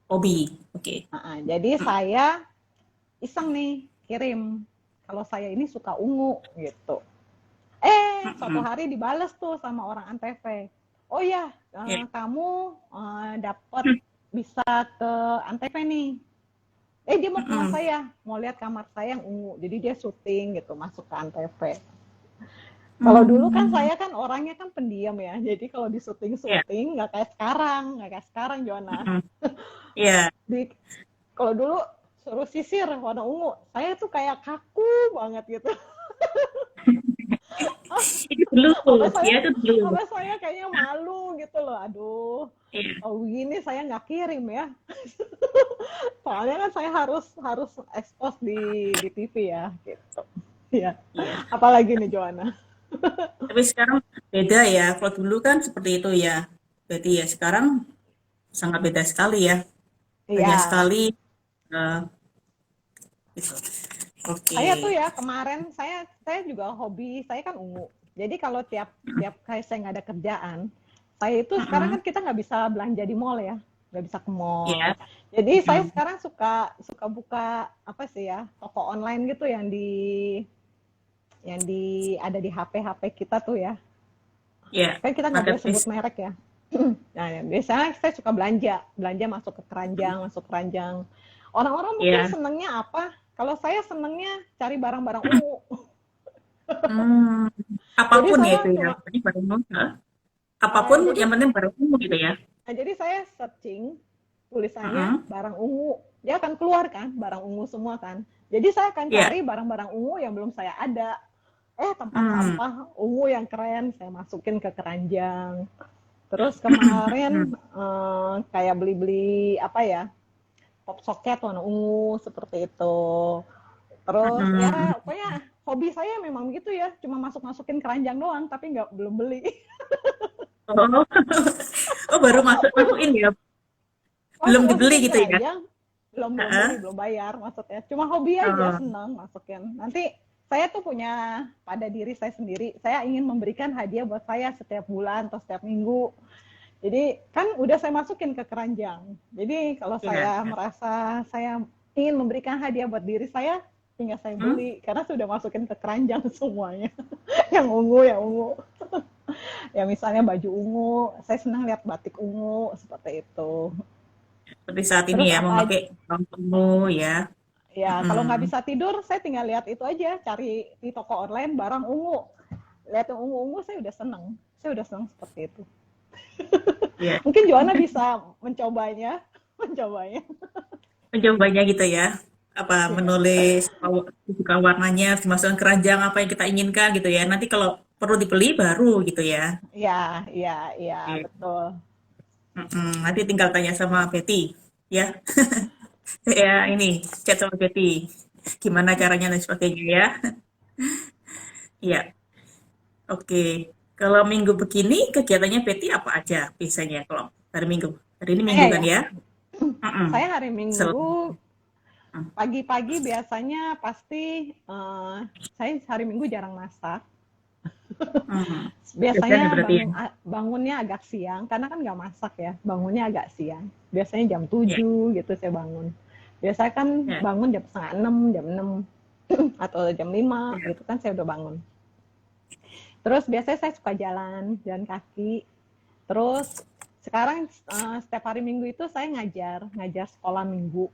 hobi. Oke. Jadi saya iseng nih kirim kalau saya ini suka ungu gitu. Suatu Mm-mm. hari dibales tuh sama orang Antv. Oh ya, Ya. kamu dapat bisa ke Antv nih. Dia mau ke rumah Mm-mm. saya, mau lihat kamar saya yang ungu. Jadi dia syuting gitu, masuk ke Antv. Kalau dulu kan Hmm. saya kan orangnya kan pendiam ya. Jadi kalau di Ya. syuting-syuting nggak kayak sekarang Joanna. Mm-mm. Ya. Di Kalau dulu suruh sisir warna ungu, saya tuh kayak kaku banget gitu. Itu dulu, sampai saya ya itu dulu. sampai saya kayaknya malu gitu loh. Aduh, Iya. kalau begini saya nggak kirim ya. Soalnya kan saya harus harus expose di TV ya gitu. Ya. Iya. Apalagi nih Joanna. Tapi sekarang beda ya. Kalau dulu kan seperti itu ya. Berarti ya sekarang sangat beda sekali ya. Banyak Iya. sekali. eh, gitu. Oke. Saya tuh ya kemarin saya juga hobi saya kan ungu. Jadi kalau tiap tiap kali saya nggak ada kerjaan, saya itu sekarang Mm-mm. kan kita nggak bisa belanja di mall ya, nggak bisa ke mall. Iya. Jadi saya Mm. sekarang suka suka buka apa sih ya, toko online gitu yang ada di HP kita tuh ya. Iya. Kan kita nggak boleh sebut Marketplace. merek ya. Nah, biasanya saya suka belanja masuk ke keranjang. Orang-orang mungkin Iya. senengnya apa? Kalau saya senengnya cari barang-barang ungu. Hmm. Jadi Apapun ya saya itu ya. cuma, Jadi baru uh, apapun jadi, yang penting baru gitu ya. jadi saya searching tulisannya Mm-mm. barang ungu. Dia akan keluar kan, barang ungu semua kan. Jadi saya akan Iya. cari barang-barang ungu yang belum saya ada. Tempat Hmm. sampah ungu yang keren, saya masukin ke keranjang. Terus kemarin kayak beli-beli apa ya, pop socket warna ungu seperti itu. Terus Mm-mm. ya pokoknya hobi saya memang gitu ya, cuma masukin keranjang doang, tapi belum beli. Oh. Oh, baru masukin ya. Belum dibeli Masukin gitu ya. keranjang, belum beli, Heeh. belum bayar maksudnya. Cuma hobi aja, Oh. seneng masukin. Nanti saya tuh punya pada diri saya sendiri, saya ingin memberikan hadiah buat saya setiap bulan atau setiap minggu. Jadi kan udah saya masukin ke keranjang. Jadi kalau Iya. saya merasa saya ingin memberikan hadiah buat diri saya, tinggal saya Hmm? beli karena sudah masukin ke keranjang semuanya. Yang ungu, yang ungu. Ya misalnya baju ungu, saya senang lihat batik ungu seperti itu. Seperti saat ini Terus ya, apa aja? memakai gaun penuh ya. Ya, kalau nggak Mm. bisa tidur, saya tinggal lihat itu aja, cari di toko online barang ungu. lihat yang ungu-ungu saya udah seneng. Saya udah seneng seperti itu. Ya, Mungkin Joanna bisa mencobanya, mencobanya. mencobanya gitu ya. Apa Iya, menulis suka warnanya, dimasukkan keranjang apa yang kita inginkan gitu ya. Nanti kalau perlu dibeli baru gitu ya. iya, iya, iya, Oke. betul. Nanti tinggal tanya sama Betty ya. Ya ini chat sama Betty. Gimana caranya dan sebagainya ya. Iya. Oke. Kalau minggu begini kegiatannya Betty apa aja biasanya kalau hari Minggu? Hari ini Minggu Saya kan ya, ya? Mm-mm. saya hari Sel- Minggu mm, pagi-pagi biasanya pasti saya hari Minggu jarang masak. mm. Biasanya Biasanya berarti ya. bangunnya agak siang karena kan nggak masak ya. Bangunnya agak siang. Biasanya jam Ya, 7 gitu saya bangun. Biasanya kan ya, bangun jam setengah 6, jam 6 atau jam 5 ya. gitu kan saya udah bangun. Terus biasanya saya suka jalan kaki. Terus sekarang setiap hari Minggu itu saya ngajar sekolah minggu,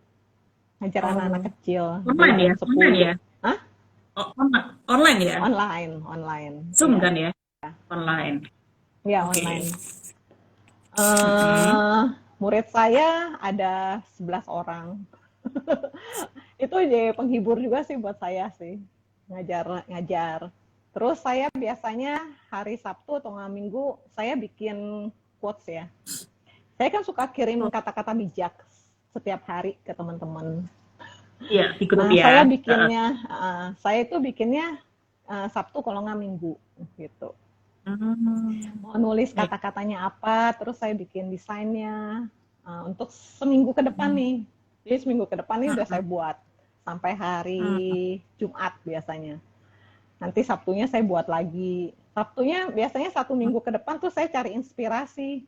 ngajar anak-anak Oh, kecil dari online ya? jam Online 10. ya? Hah? Oh, online ya? Online, online. Zoom Ya, kan ya? Online. ya Oke. online. Mm-mm. eh Murid saya ada 11 orang. Itu jadi penghibur juga sih buat saya sih, ngajar. Terus saya biasanya hari Sabtu atau nggak Minggu saya bikin quotes ya. Saya kan suka kirim Oh, kata-kata bijak setiap hari ke teman-teman. iya, di grup Nah, ya. saya itu bikinnya Sabtu kalau nggak Minggu gitu. Hmm. Mau nulis Ya. kata-katanya apa, terus saya bikin desainnya untuk seminggu ke depan Hmm. nih. Jadi seminggu ke depan nih udah saya Hmm. buat sampai hari Hmm. Jumat biasanya. Nanti Sabtunya saya buat lagi. Sabtunya biasanya 1 minggu ke depan tuh saya cari inspirasi.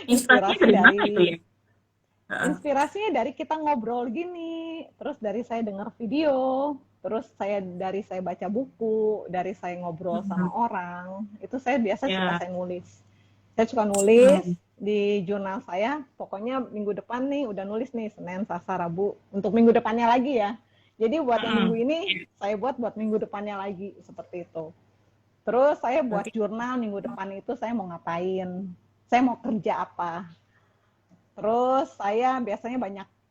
Inspirasinya Inspirasi dari mana itu dari ya? Heeh. Inspirasinya dari kita ngobrol gini, terus dari saya dengar video, terus saya baca buku, dari saya ngobrol sama Hmm. orang, itu saya biasa suka Ya. saya nulis. Saya suka nulis Hmm. di jurnal saya, pokoknya minggu depan nih udah nulis nih Senin, Selasa, Rabu, untuk minggu depannya lagi ya. Jadi buat yang minggu Hmm. ini saya buat minggu depannya lagi seperti itu. Terus saya buat Berarti jurnal minggu depan itu saya mau ngapain, saya mau kerja apa. Terus saya biasanya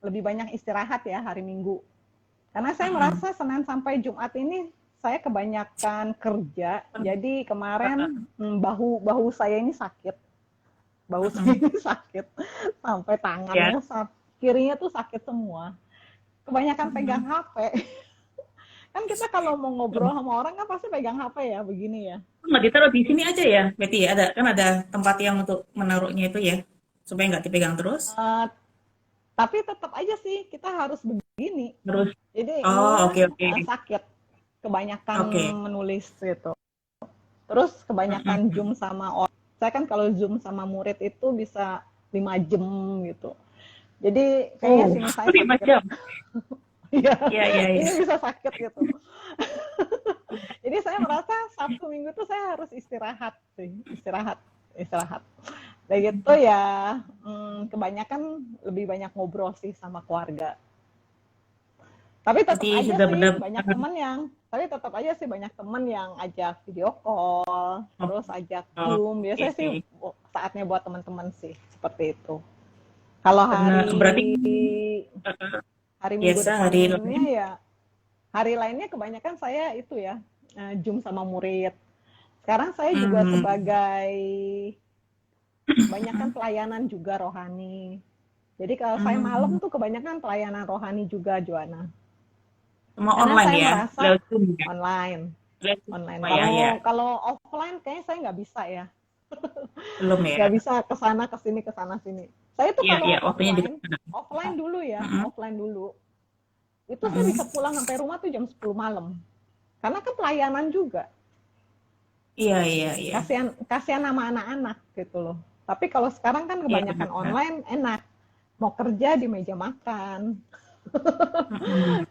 lebih banyak istirahat ya hari Minggu. Karena saya hmm. merasa Senin sampai Jumat ini saya kebanyakan kerja. Jadi kemarin bahu saya ini sakit. Bahu saya Hmm. ini sakit sampai Ya. tangannya kirinya tuh sakit semua. Kebanyakan pegang Hmm. HP. Kan kita kalau mau ngobrol sama orang kan pasti pegang HP ya, begini ya. Nggak ditaruh di sini aja ya, Betty ya? Ada kan ada tempat yang untuk menaruhnya itu ya, supaya nggak dipegang terus. Eh, tapi tetap aja sih kita harus begini. Terus, Jadi oh ininya oke oke sakit. Kebanyakan oke. menulis gitu. Terus kebanyakan Mm-mm. Zoom sama orang. Saya kan kalau Zoom sama murid itu bisa 5 jam gitu. Jadi kayaknya Oh, sini saya 5 sakit. jam. Iya, Ya ya ya. ini bisa sakit gitu. Jadi saya merasa Sabtu Minggu tuh saya harus istirahat sih, istirahat. Dan gitu ya, kebanyakan lebih banyak ngobrol sih sama keluarga. Tapi tetap Berarti aja sudah sih banyak benar-benar. temen yang tapi tetap aja sih banyak temen yang ajak video call, Oh, terus ajak Zoom. oke. Biasanya sih saatnya buat teman-teman sih seperti itu. Kalau Benar. Berarti eh, hari Minggu biasa hari depannya lain. ya hari lainnya kebanyakan saya itu ya Zoom sama murid. Sekarang saya juga Hmm. sebagai kebanyakan pelayanan juga rohani. Jadi kalau saya malam Hmm. tuh kebanyakan pelayanan rohani juga, Joanna. Semua Karena online saya ya, merasa lewat Zoom ya. online, Lewat Zoom online. semua ya Kalau ya. kalau offline kayaknya saya nggak bisa ya, Belum ya. nggak bisa ke sana ke sini. Saya tuh Iya iya, kalau waktunya juga. offline dulu ya, Mm-mm. offline dulu. Itu saya Mm-mm. bisa pulang sampai rumah tuh jam 10 malam. Karena kan pelayanan juga. Iya iya iya. Kasihan sama anak-anak gitu loh. Tapi kalau sekarang kan Iya kebanyakan benar. online enak. Mau kerja di meja makan. Mm-mm.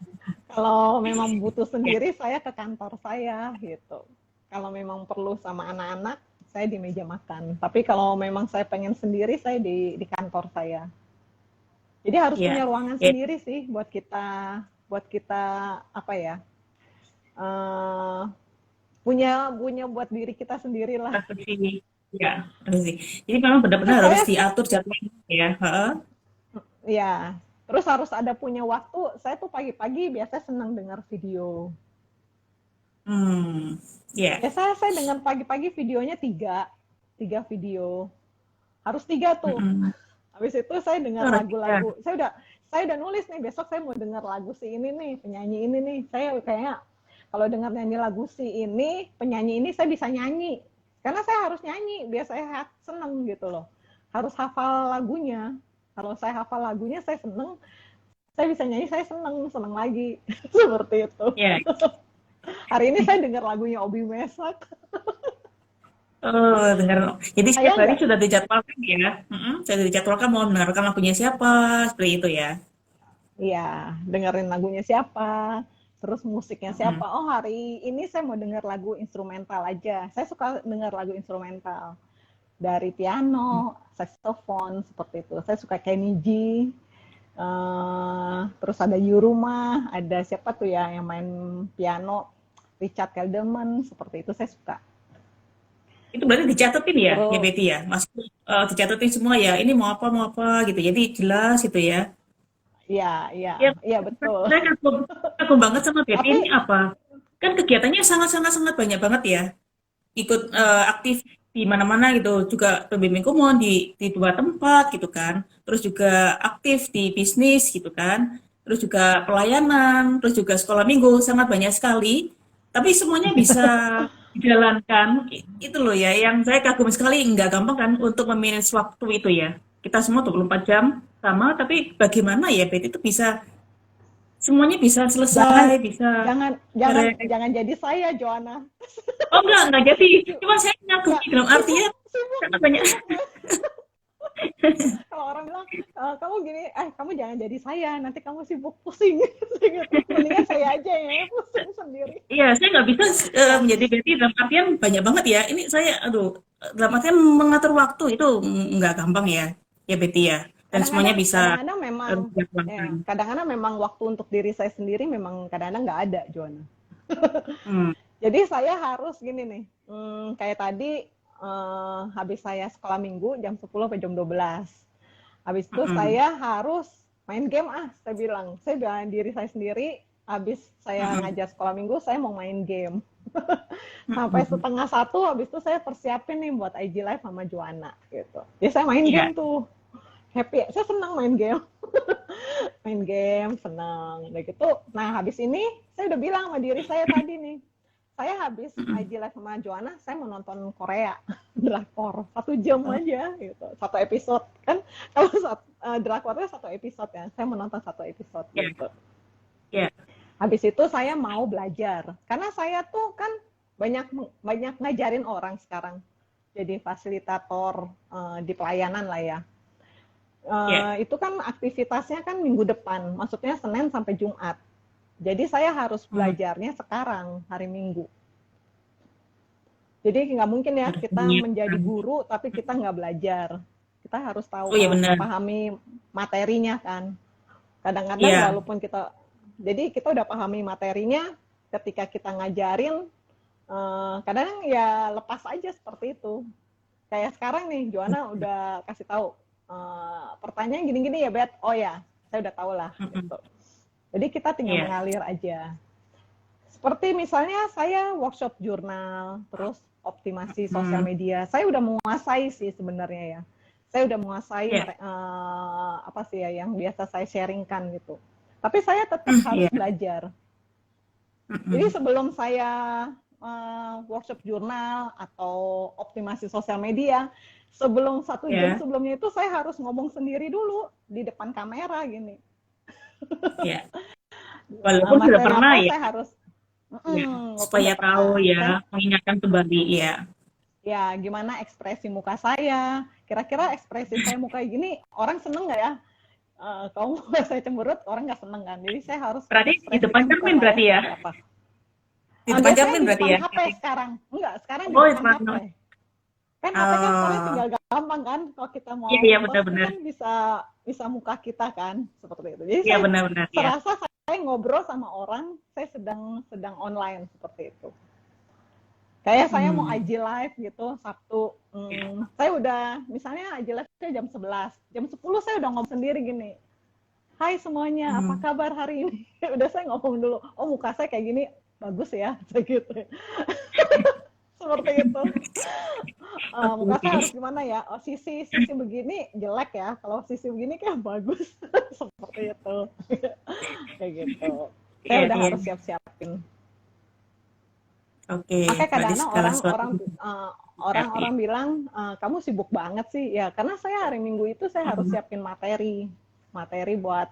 Kalau memang butuh Ya, sendiri, saya ke kantor saya gitu. Kalau memang perlu sama anak-anak, saya di meja makan. Tapi kalau memang saya pengen sendiri, saya di kantor saya. Jadi harus punya iya. ruangan Ya, sendiri sih buat kita apa ya? eh punya buat diri kita sendiri lah. Revisi. Ya, revisi. Jadi memang Terus benar-benar harus saya, diatur jadwalnya ya. Heeh. ya, terus harus ada punya waktu. Saya tuh pagi-pagi biasa senang dengar video. Hmm, ya. Biasa saya dengar pagi-pagi videonya tiga video. Harus tiga tuh. Mm-mm. Habis itu saya dengar Oh, ya. lagu-lagu. Saya udah nulis nih, besok saya mau dengar lagu si ini nih, penyanyi ini nih. Saya kayaknya kalau dengar nyanyi lagu si ini, penyanyi ini saya bisa nyanyi. Karena saya harus nyanyi, biar saya seneng gitu loh. Harus hafal lagunya. Kalau saya hafal lagunya, saya seneng. Saya bisa nyanyi, saya seneng lagi. Seperti itu. Ya. Hari ini saya dengar lagunya Obi Mesak. Oh, dengar. Jadi Saya setiap hari nggak, sudah dijadwalkan ya. Sudah dijadwalkan mau mendengarkan lagunya siapa, seperti itu ya. iya, dengerin lagunya siapa, terus musiknya Mm-mm. siapa. Oh, hari ini saya mau denger lagu instrumental aja. Saya suka denger lagu instrumental. Dari piano, saxophone, seperti itu. Saya suka Kenny G, terus ada Yuruma, ada siapa tuh ya yang main piano, Richard Kelderman, seperti itu saya suka. Itu berarti dicatetin ya Terus, Betty ya. Maksudnya dicatetin semua ya. Ini mau apa gitu. Jadi jelas itu ya. ya, ya, Ya, ya betul. saya kagum banget sama Betty ini Tapi apa? Kan kegiatannya sangat banyak banget ya. Ikut aktif di mana-mana gitu. Juga pembimbing umum di dua tempat gitu kan. Terus juga aktif di bisnis gitu kan. Terus juga pelayanan, terus juga sekolah minggu, sangat banyak sekali. Tapi semuanya bisa dijalankan. Itu loh ya, yang saya kagum sekali, nggak gampang kan untuk memanage waktu itu ya. Kita semua 24 jam sama, tapi bagaimana ya, Bet, itu bisa, semuanya bisa jangan selesai, bisa jangan jangan beres. jangan jadi saya, Joanna. Oh enggak jadi. Cuma saya Enggak, ngagumi dalam artinya sibuk, sibuk, sangat banyak. sibuk. Kalau orang bilang, kamu gini, kamu jangan jadi saya, nanti kamu sibuk pusing. Mendingan saya aja ya, pusing sendiri. Iya, saya nggak bisa Ya, menjadi Betty dalam artian banyak banget ya. Ini saya, aduh, dalam artian mengatur waktu itu nggak gampang ya, ya Betty ya. Dan semuanya kadang-kadang, bisa kadang-kadang memang, dijadwalkan. kadang-kadang memang waktu untuk diri saya sendiri memang kadang-kadang nggak ada, Joanna. Hmm, Jadi saya harus gini nih, kayak tadi habis saya sekolah minggu jam 10 sampai jam 12. Habis itu mm-mm, saya harus main game saya bilang. Saya bilang diri saya sendiri, habis saya mm-mm, ngajar sekolah minggu, saya mau main game. Sampai mm-mm. setengah satu, habis itu saya persiapin nih buat IG Live sama Joanna gitu. Ya saya main Iya, game tuh. Happy, saya senang main game. Main game, senang. Udah gitu, nah habis ini saya udah bilang sama diri saya tadi nih, saya habis mm-mm. IG Live sama Joanna, saya mau nonton Korea, drakor, 1 jam Oh, aja gitu, satu episode kan, kalau drakornya satu episode ya, saya mau nonton satu episode iya, gitu. iya, Habis itu saya mau belajar, karena saya tuh kan banyak banyak ngajarin orang sekarang, jadi fasilitator di pelayanan lah ya. iya. Itu kan aktivitasnya kan minggu depan, maksudnya Senin sampai Jumat. Jadi saya harus Hmm, belajarnya sekarang, hari Minggu. Jadi nggak mungkin ya harus kita menjadi menyiapkan. guru tapi kita nggak belajar. Kita harus tahu Oh iya benar. pahami materinya kan. Kadang-kadang Iya, walaupun kita, jadi kita udah pahami materinya, ketika kita ngajarin, kadang ya lepas aja seperti itu. Kayak sekarang nih, Joanna udah kasih tahu, pertanyaan gini-gini ya, Bet. Oh ya, saya udah tahu lah. mm-mm, Gitu. Jadi kita tinggal iya, mengalir aja. Seperti misalnya saya workshop jurnal, terus optimasi sosial mm, media. Saya udah menguasai sih sebenarnya ya. Saya udah menguasai iya, apa sih ya yang biasa saya sharingkan gitu. Tapi saya tetap harus iya, belajar. Jadi mm-mm, sebelum saya workshop jurnal atau optimasi sosial media, sebelum 1 jam iya, sebelumnya itu saya harus ngomong sendiri dulu di depan kamera gini. iya. Walaupun sudah Materi pernah apa ya, saya harus, ya, walaupun supaya udah tahu pernah. ya, Saya mengingatkan kembali ya. ya gimana ekspresi muka saya, kira-kira ekspresi saya muka gini orang seneng nggak ya, kalau muka saya cemberut orang nggak seneng kan, jadi saya harus Berarti di depan ekspresikan muka cermin saya berarti ya? seperti apa. Di depan Biasanya cermin di berarti depan ya? HP sekarang, enggak, sekarang di Oh, di depan depan. HP kan. HP kan sekarang Oh, tinggal gampang kan, kalau kita iya, mau iya ngepost benar-benar. kan bisa bisa muka kita kan seperti itu, jadi Iya saya benar-benar ya. serasa saya ngobrol sama orang, saya sedang online seperti itu. Kayak saya mau IG live gitu Sabtu, saya udah misalnya IG live-nya jam 11, jam 10 saya udah ngomong sendiri gini, hai semuanya, apa kabar hari ini? Udah saya ngomong dulu, oh muka saya kayak gini, bagus ya, gitu. Seperti itu. Muka saya harus gimana ya? Oh, sisi begini jelek ya, kalau sisi begini kayak bagus. Seperti itu. Kayak gitu. Saya udah harus siap-siapin. Oke, Makanya kadang-kadang orang bilang, kamu sibuk banget sih. Ya, karena saya hari Minggu itu saya harus siapin materi buat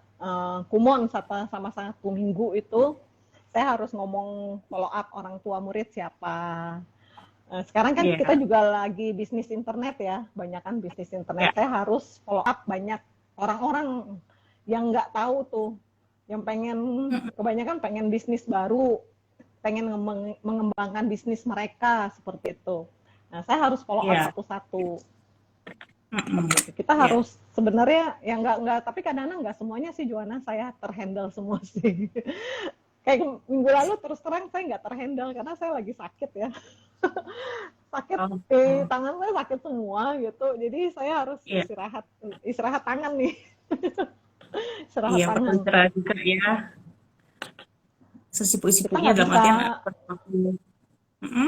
kumon sama satu minggu itu. Saya harus ngomong follow up orang tua murid siapa. Sekarang kan kita juga lagi bisnis internet ya, banyak kan bisnis internet. Saya harus follow up banyak orang-orang yang nggak tahu tuh, yang kebanyakan pengen bisnis baru, pengen mengembangkan bisnis mereka seperti itu. Nah, saya harus follow up satu-satu. Kita harus sebenarnya ya nggak, tapi kadang-kadang nggak semuanya sih Joanna saya terhandle semua sih. Kayak minggu lalu terus terang saya nggak terhandle karena saya lagi sakit ya. Sakit tangan saya sakit semua gitu. Jadi saya harus istirahat tangan nih. Istirahat tangan. Istirahat juga ya. Sesibuk-sibuknya dalam artian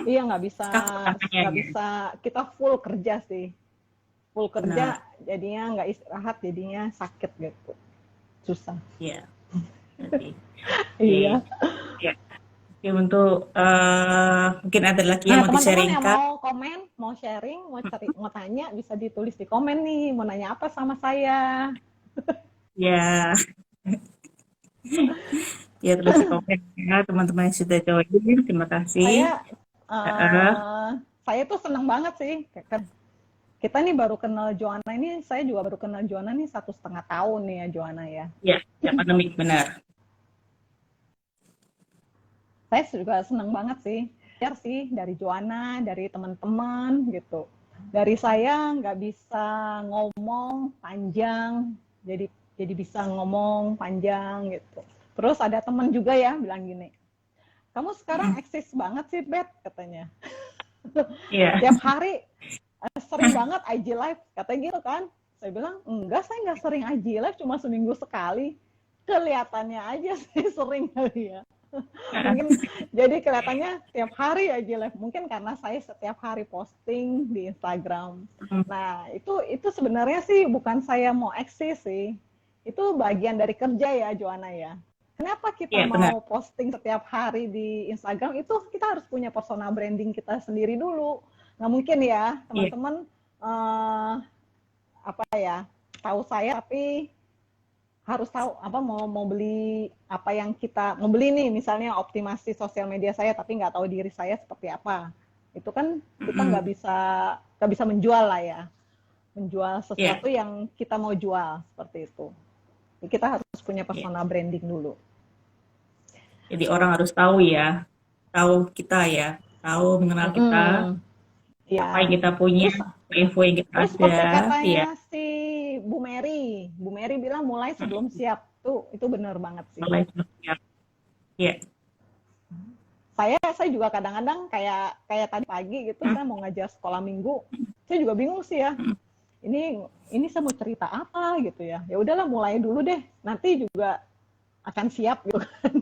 iya nggak bisa kita full kerja sih, full kerja jadinya nggak istirahat, jadinya sakit gitu, susah. Iya. Iya. Oke, untuk mungkin ada lagi yang mau di-sharingkan. Teman-teman yang mau komen, mau sharing, mau tanya bisa ditulis di komen nih, mau nanya apa sama saya. Ya. Ya, terus di komen ya teman-teman yang sudah join, terima kasih. Saya tuh senang banget sih. Kita nih baru kenal Joanna ini, saya juga baru kenal Joanna nih 1,5 tahun nih ya Joanna ya. Ya, pandemik benar. Saya juga senang banget sih. Belajar sih dari Joanna, dari teman-teman gitu. Dari saya nggak bisa ngomong panjang, jadi bisa ngomong panjang gitu. Terus ada teman juga ya bilang gini, kamu sekarang eksis banget sih Bet, katanya. Tiap hari sering banget IG live, katanya gitu kan. Saya bilang, enggak, saya nggak sering IG live, cuma seminggu sekali. Kelihatannya aja saya sering kali ya. Mungkin jadi kelihatannya tiap hari IG live. Mungkin karena saya setiap hari posting di Instagram. Nah, itu sebenarnya sih bukan saya mau eksis sih. Itu bagian dari kerja ya, Joanna ya. Kenapa kita mau posting setiap hari di Instagram? Itu kita harus punya personal branding kita sendiri dulu. Nggak mungkin ya, teman-teman tahu saya tapi harus tahu mau beli apa yang kita mau beli nih, misalnya optimasi sosial media saya tapi nggak tahu diri saya seperti apa. Itu kan kita nggak bisa menjual lah ya. Menjual sesuatu yang kita mau jual seperti itu. Kita harus punya personal branding dulu. Jadi orang harus tahu ya, tahu kita ya, tahu mengenal kita, apa yang kita punya, info yang kita ada. Seperti katanya si Bu Mary bilang mulai sebelum siap, tuh itu benar banget sih. Mulai sebelum siap. Iya. Saya juga kadang-kadang kayak tadi pagi gitu, saya mau ngajar sekolah minggu, saya juga bingung sih ya. Ini saya mau cerita apa gitu ya. Ya udahlah mulai dulu deh, nanti juga akan siap gitu kan.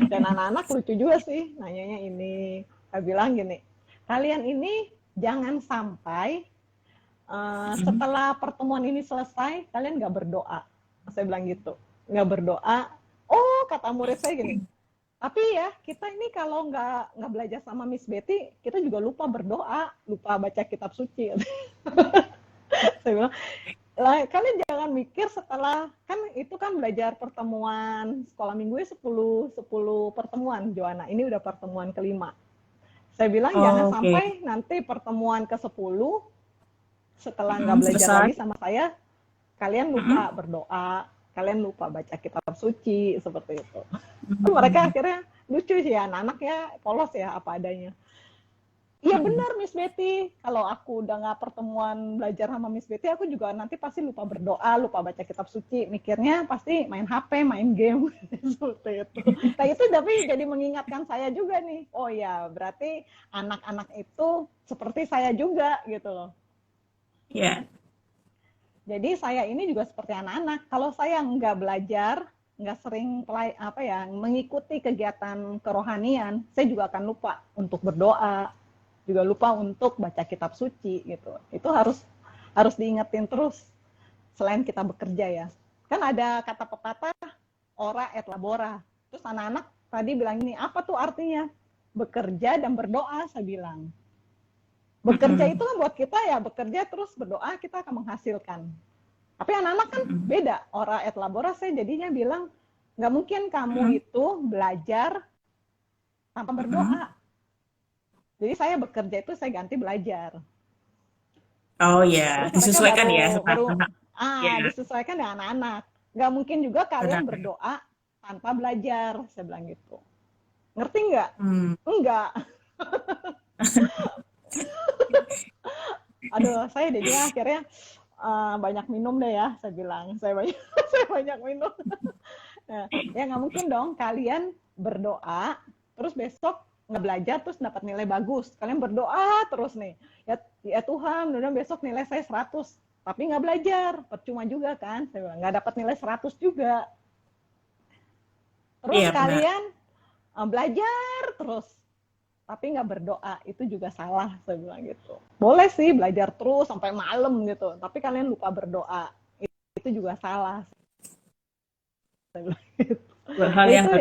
Dan anak-anak lucu juga sih nanyanya ini. Saya bilang gini, kalian ini jangan sampai setelah pertemuan ini selesai kalian nggak berdoa. Saya bilang gitu, nggak berdoa. Oh, kata murid saya gini, tapi ya kita ini kalau nggak belajar sama Miss Betty, kita juga lupa berdoa, lupa baca kitab suci. Saya bilang, kalian jangan mikir setelah, kan itu kan belajar pertemuan sekolah minggunya 10 pertemuan, Joanna. Ini udah pertemuan ke-5. Saya bilang jangan sampai nanti pertemuan ke-10 setelah nggak belajar lagi sama saya, kalian lupa berdoa, kalian lupa baca kitab suci, seperti itu. Mereka akhirnya lucu sih ya, anak-anak ya polos ya apa adanya. Iya benar Miss Betty. Kalau aku udah nggak pertemuan belajar sama Miss Betty, aku juga nanti pasti lupa berdoa, lupa baca kitab suci. Mikirnya pasti main HP, main game seperti itu. Nah itu tapi jadi mengingatkan saya juga nih. Oh ya, berarti anak-anak itu seperti saya juga gitu loh. Ya. Jadi saya ini juga seperti anak-anak. Kalau saya nggak belajar, nggak sering mengikuti kegiatan kerohanian, saya juga akan lupa untuk berdoa, juga lupa untuk baca kitab suci gitu. Itu harus diingetin terus selain kita bekerja ya. Kan ada kata pepatah ora et labora. Terus anak-anak tadi bilang ini, apa tuh artinya? Bekerja dan berdoa, saya bilang. Bekerja itu kan buat kita ya, bekerja terus berdoa kita akan menghasilkan. Tapi anak-anak kan beda, ora et labora, saya jadinya bilang nggak mungkin kamu itu belajar tanpa berdoa. Jadi saya bekerja itu saya ganti belajar. Oh ya, disesuaikan ya. Disesuaikan dengan anak-anak. Nggak mungkin juga kalian berdoa tanpa belajar, saya bilang gitu. Ngerti nggak? Enggak. Aduh, saya jadinya akhirnya banyak minum deh ya, saya bilang. Saya banyak minum. Nah, ya nggak mungkin dong kalian berdoa, terus besok nggak belajar terus dapat nilai bagus. Kalian berdoa terus nih, ya Tuhan, mudah-mudahan besok nilai saya 100. Tapi nggak belajar, percuma juga kan? Saya bilang, nggak dapat nilai 100 juga. Terus kalian belajar terus, tapi nggak berdoa, itu juga salah, saya bilang gitu. Boleh sih belajar terus sampai malam gitu, tapi kalian lupa berdoa, itu juga salah. Saya bilang gitu. Hal yang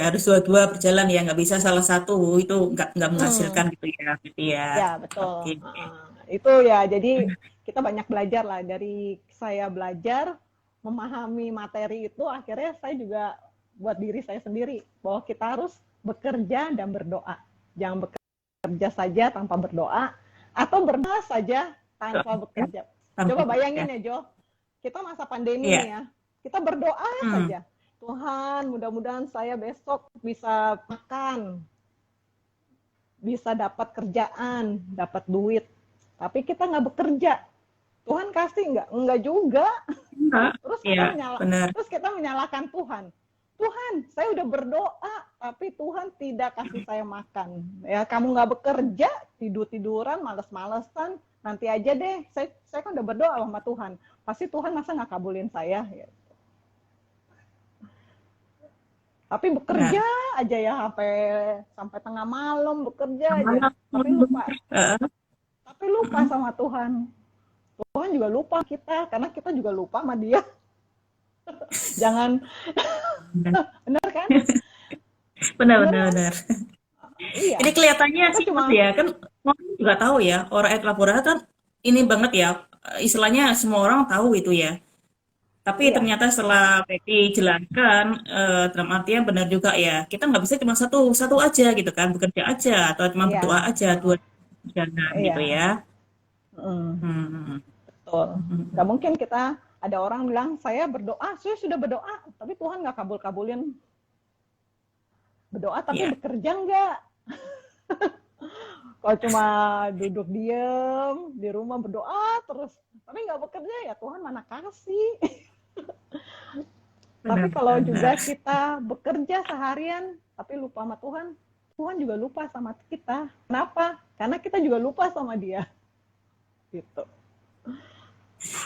harus dua-dua berjalan ya, nggak bisa salah satu itu nggak menghasilkan gitu ya, ya betul. Itu ya, jadi kita banyak belajar lah, dari saya belajar memahami materi itu, akhirnya saya juga buat diri saya sendiri bahwa kita harus bekerja dan berdoa, jangan bekerja saja tanpa berdoa, atau berdoa saja tanpa bekerja. Coba bayangin ya Jo, kita masa pandemi ya, kita berdoa saja. Tuhan, mudah-mudahan saya besok bisa makan, bisa dapat kerjaan, dapat duit. Tapi kita nggak bekerja. Tuhan kasih nggak? Enggak juga. Terus kita menyalahkan Tuhan. Tuhan, saya udah berdoa, tapi Tuhan tidak kasih saya makan. Ya, kamu nggak bekerja, tidur-tiduran, males-malesan, nanti aja deh. Saya kan udah berdoa sama Tuhan. Pasti Tuhan masa nggak kabulin saya? Ya. Tapi bekerja aja ya sampai tengah malam bekerja aja. Tapi lupa sama Tuhan. Tuhan juga lupa kita, karena kita juga lupa sama Dia. Jangan benar kan? Benar. Iya. Ini kelihatannya sih ya kan, orang juga tahu ya, ora et labora kan ini banget ya, istilahnya semua orang tahu itu ya. Tapi ternyata setelah Betty jelaskan, dalam artian benar juga ya, kita nggak bisa cuma satu aja gitu kan, bekerja aja atau cuma berdoa aja, dua jangan gitu ya. Betul. Nggak mungkin kita, ada orang bilang, saya berdoa, saya sudah berdoa, tapi Tuhan nggak kabulin. Berdoa tapi bekerja nggak? Kalau cuma duduk diem di rumah berdoa terus, tapi nggak bekerja, ya Tuhan mana kasih. Tapi kalau juga kita bekerja seharian tapi lupa sama Tuhan, Tuhan juga lupa sama kita. Kenapa? Karena kita juga lupa sama Dia. Gitu.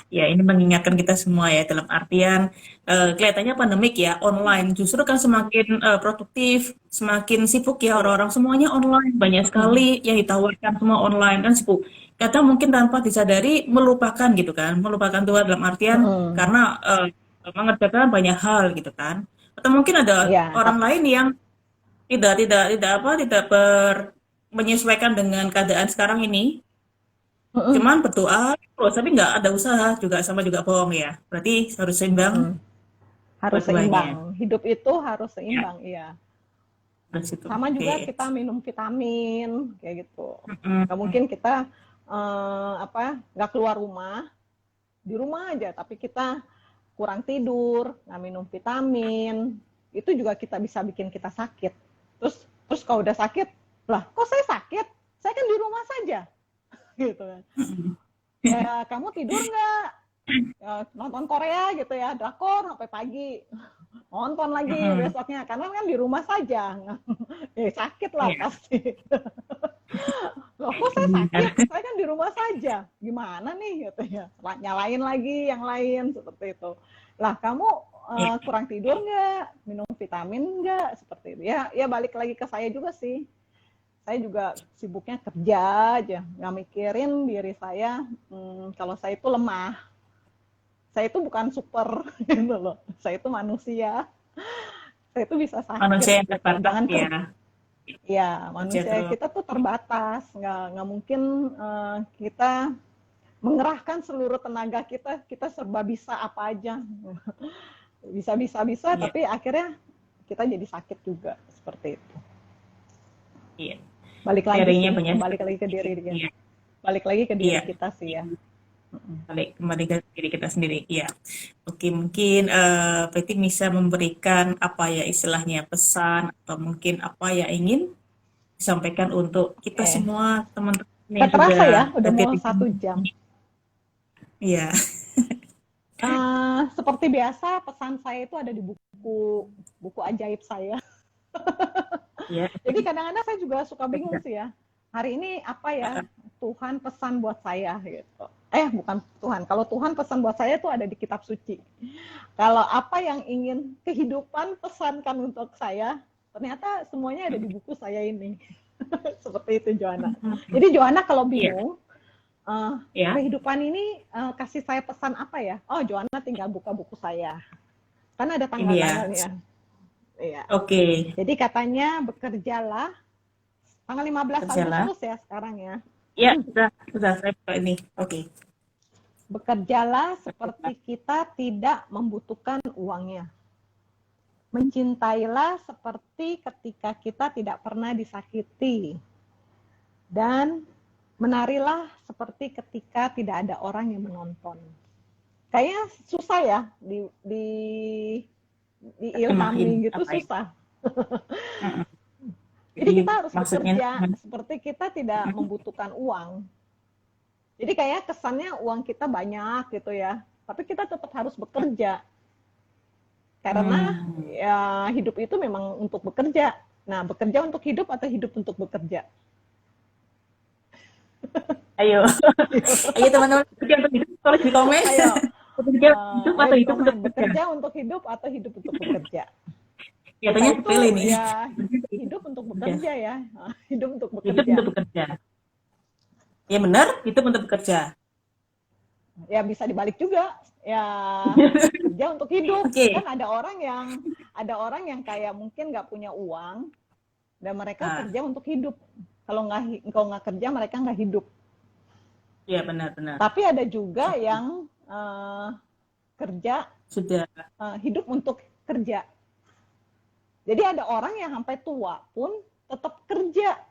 Ya, ini mengingatkan kita semua ya, dalam artian kelihatannya pandemik ya, online justru kan semakin produktif, semakin sibuk ya orang-orang, semuanya online, banyak sekali yang ditawarkan semua online, kan sibuk. Kadang mungkin tanpa disadari melupakan gitu kan, melupakan Tuhan dalam artian karena mengerjakan banyak hal gitu kan. Atau mungkin ada orang lain yang tidak menyesuaikan dengan keadaan sekarang ini. Cuman berdoa terus, tapi nggak ada usaha juga, sama juga bohong ya. Berarti harus seimbang. Harus seimbang. Hidup itu harus seimbang, iya. Sama juga kita minum vitamin, kayak gitu. Nggak mungkin kita nggak keluar rumah, di rumah aja, tapi kita kurang tidur, nggak minum vitamin, itu juga kita bisa bikin kita sakit. Terus kalau udah sakit, Lah, kok saya sakit? Saya kan di rumah saja. Gitu kan. Ya, kamu tidur nggak? Ya, nonton Korea gitu ya, drakor sampai pagi. Nonton lagi besoknya, karena kan di rumah saja. Sakit lah pasti. Loh, kok saya sakit? Saya kan di rumah saja. Gimana nih? Gitu ya. Nyalain lagi yang lain, seperti itu. Lah, kamu kurang tidur nggak? Minum vitamin nggak? Seperti itu. Ya balik lagi ke saya juga sih. Saya juga sibuknya kerja aja, nggak mikirin diri saya. Kalau saya itu lemah, saya itu bukan super, gitu loh. Saya itu manusia, saya itu bisa sakit. Manusia yang gitu. terbatas ya. Ya, manusia kita tuh terbatas, nggak mungkin kita mengerahkan seluruh tenaga kita serba bisa apa aja, bisa, tapi akhirnya kita jadi sakit juga seperti itu. Iya. Balik lagi ke diri kita. Iya. Balik lagi ke diri kita sih ya. Kembali ke diri kita sendiri. Iya. Oke, mungkin Peti bisa memberikan apa ya istilahnya pesan atau mungkin apa yang ingin disampaikan untuk kita semua teman-teman yang terasa juga ya, udah mau 1 jam. Iya. Seperti biasa pesan saya itu ada di buku ajaib saya. Yeah. Jadi kadang-kadang saya juga suka bingung sih ya. Hari ini apa ya Tuhan pesan buat saya gitu. Bukan Tuhan. Kalau Tuhan pesan buat saya itu ada di kitab suci. Kalau apa yang ingin kehidupan pesankan untuk saya, ternyata semuanya ada di buku saya ini. Seperti itu Joanna. Jadi Joanna kalau bingung, kehidupan ini kasih saya pesan apa ya? Oh, Joanna tinggal buka buku saya. Kan ada tanggal-tanggalnya. Iya. Oke. Jadi katanya bekerjalah tanggal 15 Agustus ya sekarang ya. Iya, sudah saya buka ini. Oke. Bekerjalah seperti kita tidak membutuhkan uangnya. Mencintailah seperti ketika kita tidak pernah disakiti. Dan menarilah seperti ketika tidak ada orang yang menonton. Kayaknya susah ya diilhami gitu, susah. Jadi kita harus bekerja seperti kita tidak membutuhkan uang. Jadi kayak kesannya uang kita banyak gitu ya, tapi kita tetap harus bekerja. Karena ya hidup itu memang untuk bekerja. Nah, bekerja untuk hidup atau hidup untuk bekerja? Ayo teman-teman, bekerja untuk hidup, tulis di komen. Ayo. Bekerja untuk hidup atau hidup untuk bekerja? Katanya pilih nih. Ya, hidup untuk bekerja ya. Hidup untuk bekerja. Hidup untuk bekerja. Ya benar, hidup untuk bekerja. Ya bisa dibalik juga. Ya kerja untuk hidup. Kan ada orang yang kayak mungkin nggak punya uang dan mereka kerja untuk hidup. Kalau nggak kerja mereka nggak hidup. Iya benar. Tapi ada juga yang kerja sudah hidup untuk kerja. Jadi ada orang yang sampai tua pun tetap kerja.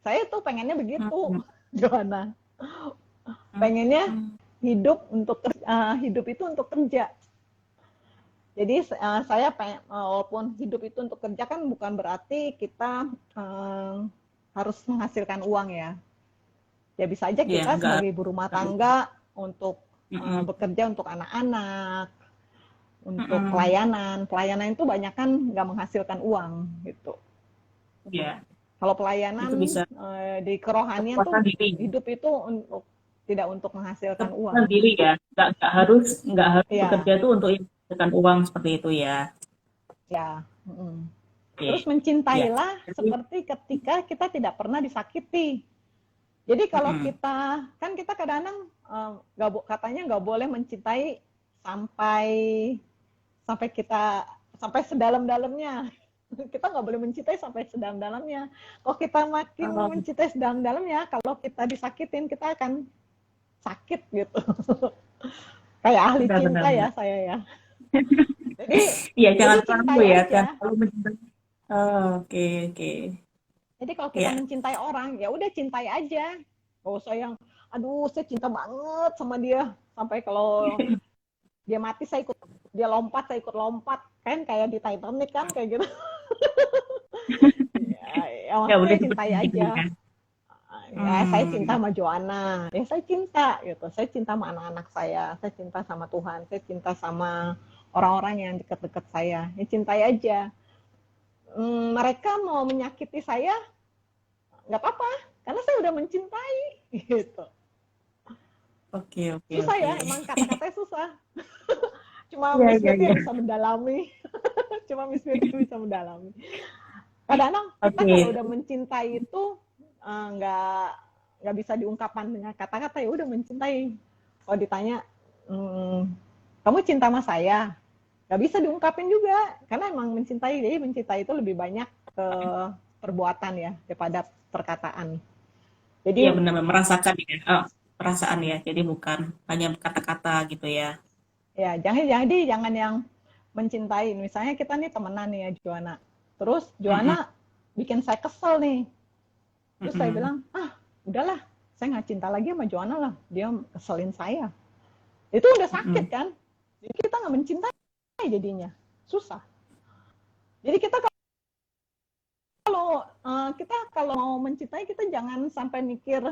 Saya tuh pengennya begitu, Joanna. Pengennya hidup itu untuk kerja. Jadi saya walaupun hidup itu untuk kerja kan bukan berarti kita harus menghasilkan uang ya. Ya bisa aja kita sebagai ibu rumah tangga untuk bekerja untuk anak-anak, untuk pelayanan itu banyak kan nggak menghasilkan uang gitu. Iya. Kalau pelayanan di kerohanian tuh hidup itu tidak untuk menghasilkan uang. Sendiri ya, nggak harus bekerja tuh untuk menghasilkan uang seperti itu ya. Ya. Terus mencintailah seperti ketika kita tidak pernah disakiti. Jadi kalau kita kadang-kadang katanya nggak boleh mencintai sampai sedalam-dalamnya. Kita nggak boleh mencintai sampai sedalam-dalamnya. Kalau kita makin mencintai sedalam-dalamnya, kalau kita disakitin kita akan sakit gitu. Kayak ahli cinta ya saya ya. Jadi iya jangan terlalu ya, jangan terlalu mencintai. Oke. Jadi kalau kita mencintai orang, ya udah cintai aja. Gak usah yang, aduh saya cinta banget sama dia. Sampai kalau dia mati saya ikut, dia lompat saya ikut lompat. Kan kayak di Titanic kan kayak gitu. Ya Ya udah maksudnya cintai seperti gitu aja. ya. Ya saya cinta Hmm. sama Joanna, ya saya cinta gitu. Saya cinta sama anak-anak saya cinta sama Tuhan, saya cinta sama orang-orang yang dekat-dekat saya. Ya cintai aja. Mereka mau menyakiti saya, nggak apa-apa, karena saya udah mencintai gitu. Oke, oke, Susah oke. ya, emang kata-katanya susah. Cuma Iya, Miss iya, Betty iya. yang bisa mendalami. Cuma Miss Betty yang bisa mendalami. Kadang-kadang kita kalau Oke. udah mencintai itu nggak bisa diungkapkan dengan kata-kata, ya udah mencintai. Kalau ditanya, kamu cinta sama saya? Nggak bisa diungkapin juga, karena emang mencintai. Jadi mencintai itu lebih banyak ke perbuatan ya daripada perkataan. Iya Jadi benar merasakan ya. Oh, perasaan ya. Jadi bukan hanya kata-kata gitu ya. ya jangan yang mencintai. Misalnya kita nih temenan nih ya Joanna. Terus Mm-mm, Joanna bikin saya kesel nih. Terus saya mm-mm, bilang, udahlah, saya nggak cinta lagi sama Joanna lah. Dia keselin saya. Itu udah sakit mm-mm. kan? Jadi kita nggak mencintai jadinya. Susah. Jadi kita kalau mau mencintai, kita jangan sampai mikir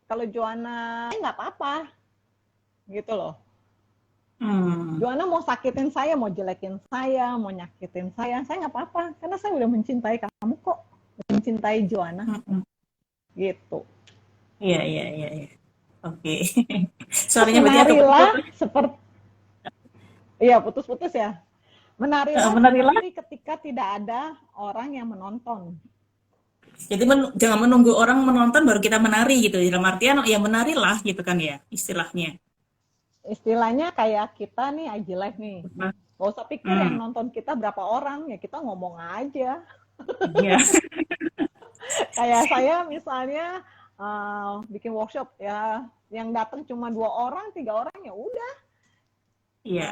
kalau Joanna nggak apa-apa gitu loh. Hmm. Joanna mau sakitin saya, mau jelekin saya, mau nyakitin saya nggak apa-apa, karena saya udah mencintai kamu kok, mencintai Joanna Mm-mm. gitu. Iya, iya, iya, iya. Oke. Terus Suaranya berarti agak menarilah putus-putus. seperti, iya putus-putus ya. Menarilah Menarilah. seperti ketika tidak ada orang yang menonton. Jadi jangan menunggu orang menonton baru kita menari gitu. Dalam artian ya menarilah gitu kan ya istilahnya. Istilahnya kayak kita nih IG live nih. Gak usah pikir yang Hmm. nonton kita berapa orang, ya kita ngomong aja. Iya. Kayak saya misalnya bikin workshop ya, yang datang cuma 2 orang, 3 orang, ya udah. Iya.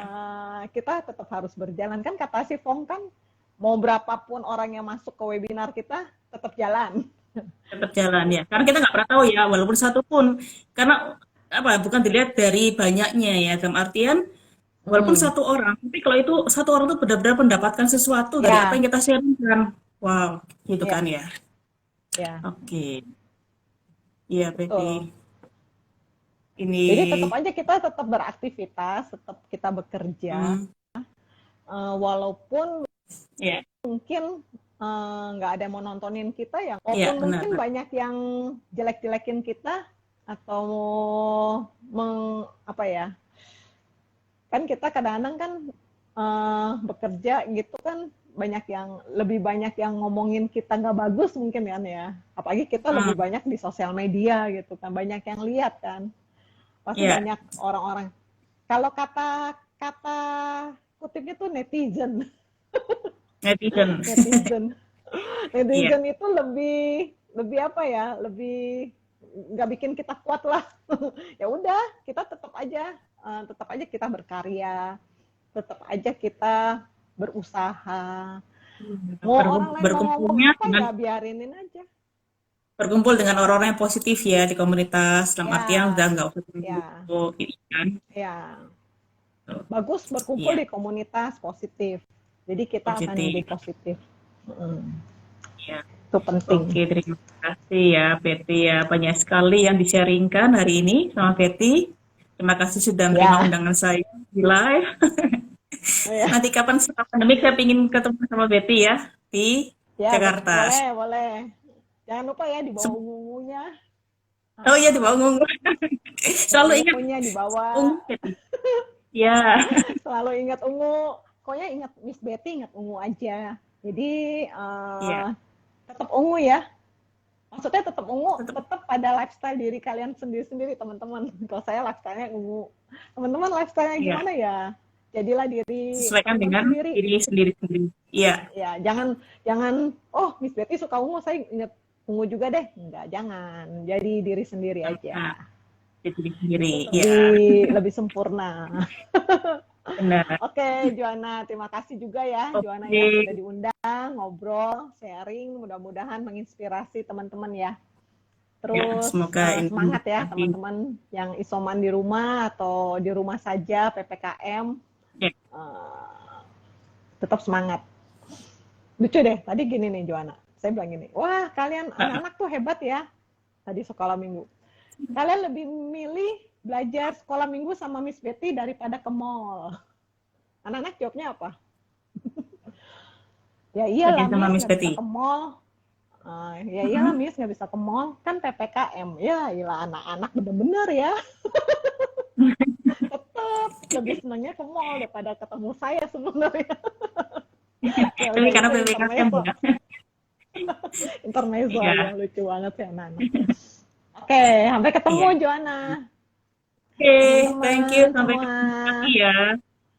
Kita tetap harus berjalan, kan kata si Fong kan, mau berapapun orang yang masuk ke webinar kita tetap jalan. Tetap jalan ya. Karena kita nggak pernah tahu ya, walaupun satu pun. Karena apa? Bukan dilihat dari banyaknya ya. Dalam artian walaupun Hmm. satu orang, tapi kalau itu satu orang tuh benar-benar mendapatkan sesuatu dari apa Ya, yang kita sharingkan. Wow, gitu ya, kan ya. ya, Oke. Iya, Betty. betul. Ini Jadi tetap aja kita tetap beraktivitas, tetap kita bekerja, hmm, walaupun ya, mungkin nggak ada yang mau nontonin kita, ya iya walaupun benar. mungkin banyak yang jelek-jelekin kita atau apa ya, kan kita kadang-kadang kan bekerja gitu kan, lebih banyak yang ngomongin kita nggak bagus mungkin kan ya, apalagi kita lebih Hmm, banyak di sosial media gitu kan, banyak yang lihat kan, pasti ya, banyak orang-orang, kalau kata kata kutipnya tuh netizen. netizen. netizen Iya, netizen itu lebih lebih apa ya, lebih nggak bikin kita kuat lah. Ya udah, kita tetap aja kita berkarya, tetap aja kita berusaha, mau orang lain mau ngomong berkumpulnya apa dengan ya biarinin aja. berkumpul dengan orang-orang yang positif ya di komunitas. Dalam artian udah Ya, nggak usah ya, tunggu gitu kan. ya, Tuh, bagus berkumpul iya, di komunitas positif, jadi kita akan jadi positif. positif. Iya. Itu penting. Oke, terima kasih ya, Betty ya. Banyak sekali yang di-sharingkan hari ini sama Betty. Terima kasih sudah menerima Ya, undangan saya di live. ya, Nanti kapan setelah pandemi saya ingin ketemu sama Betty ya di ya, Jakarta. boleh, boleh. Jangan lupa ya dibawa ungu-ungunya. Oh iya di Bawang Ungu. Selalu ingat Ungu-ungunya dibawa. Ungu Betty. Ya, Selalu ingat ungu. Pokoknya ingat Miss Betty, ingat ungu aja. Jadi iya. tetap ungu ya. Maksudnya tetap ungu, Tetap tetap pada lifestyle diri kalian sendiri-sendiri teman-teman. Kalau saya lifestyle-nya ungu. Teman-teman lifestyle-nya ya. gimana ya? Jadilah diri Sesuaikan teman-teman dengan sendiri. diri sendiri-sendiri. Iya. Ya, jangan jangan Miss Betty suka ungu, saya ingat ungu juga deh. Enggak, jangan. Jadi diri sendiri aja. Nah, diri sendiri. Itu Iya, lebih sempurna. benar. Oke, Joanna, terima kasih juga ya, Joanna Oke. ya, sudah diundang, ngobrol, sharing, mudah-mudahan menginspirasi teman-teman ya. Ya, Terus semoga ini semangat ya teman-teman yang isoman di rumah atau di rumah saja, PPKM, ya, tetap semangat. Lucu deh, tadi gini nih Joanna, Saya bilang gini, wah kalian anak-anak tuh hebat ya, tadi sekolah minggu. Kalian lebih milih belajar sekolah minggu sama Miss Betty daripada ke mall. Anak-anak jawabnya apa? Ya iyalah sama Miss Miss nggak bisa Betty. ke mall. Ya iyalah Miss nggak bisa ke mall, kan PPKM. Ya iyalah anak-anak bener-bener ya. Tetap lebih senangnya ke mall daripada ketemu saya sebenarnya. Ya Tapi udah karena itu PPKM intermezzo. ya. Intermezzo Iya. aja, lucu banget sih anak-anak. Oke, sampai ketemu Iya. Joanna. Oke, thank you. Teman-teman Sampai semua. ketemu lagi ya.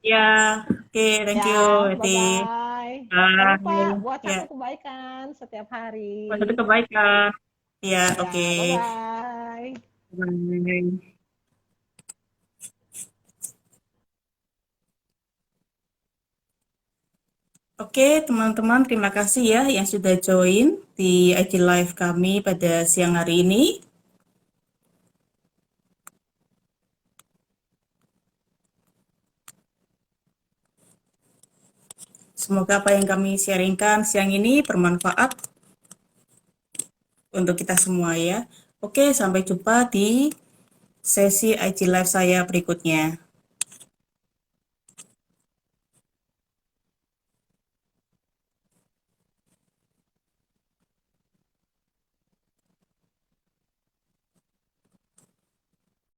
Ya, oke, thank you, Ya, Betty. bye-bye. Jangan lupa Bye. buat Ya, satu kebaikan setiap satu hari. kebaikan. Ya, Ya, oke. bye-bye. Bye. Oke, teman-teman, terima kasih ya yang sudah join di IG Live kami pada siang hari ini. Semoga apa yang kami sharingkan siang ini bermanfaat untuk kita semua ya. Oke, sampai jumpa di sesi IG Live saya berikutnya.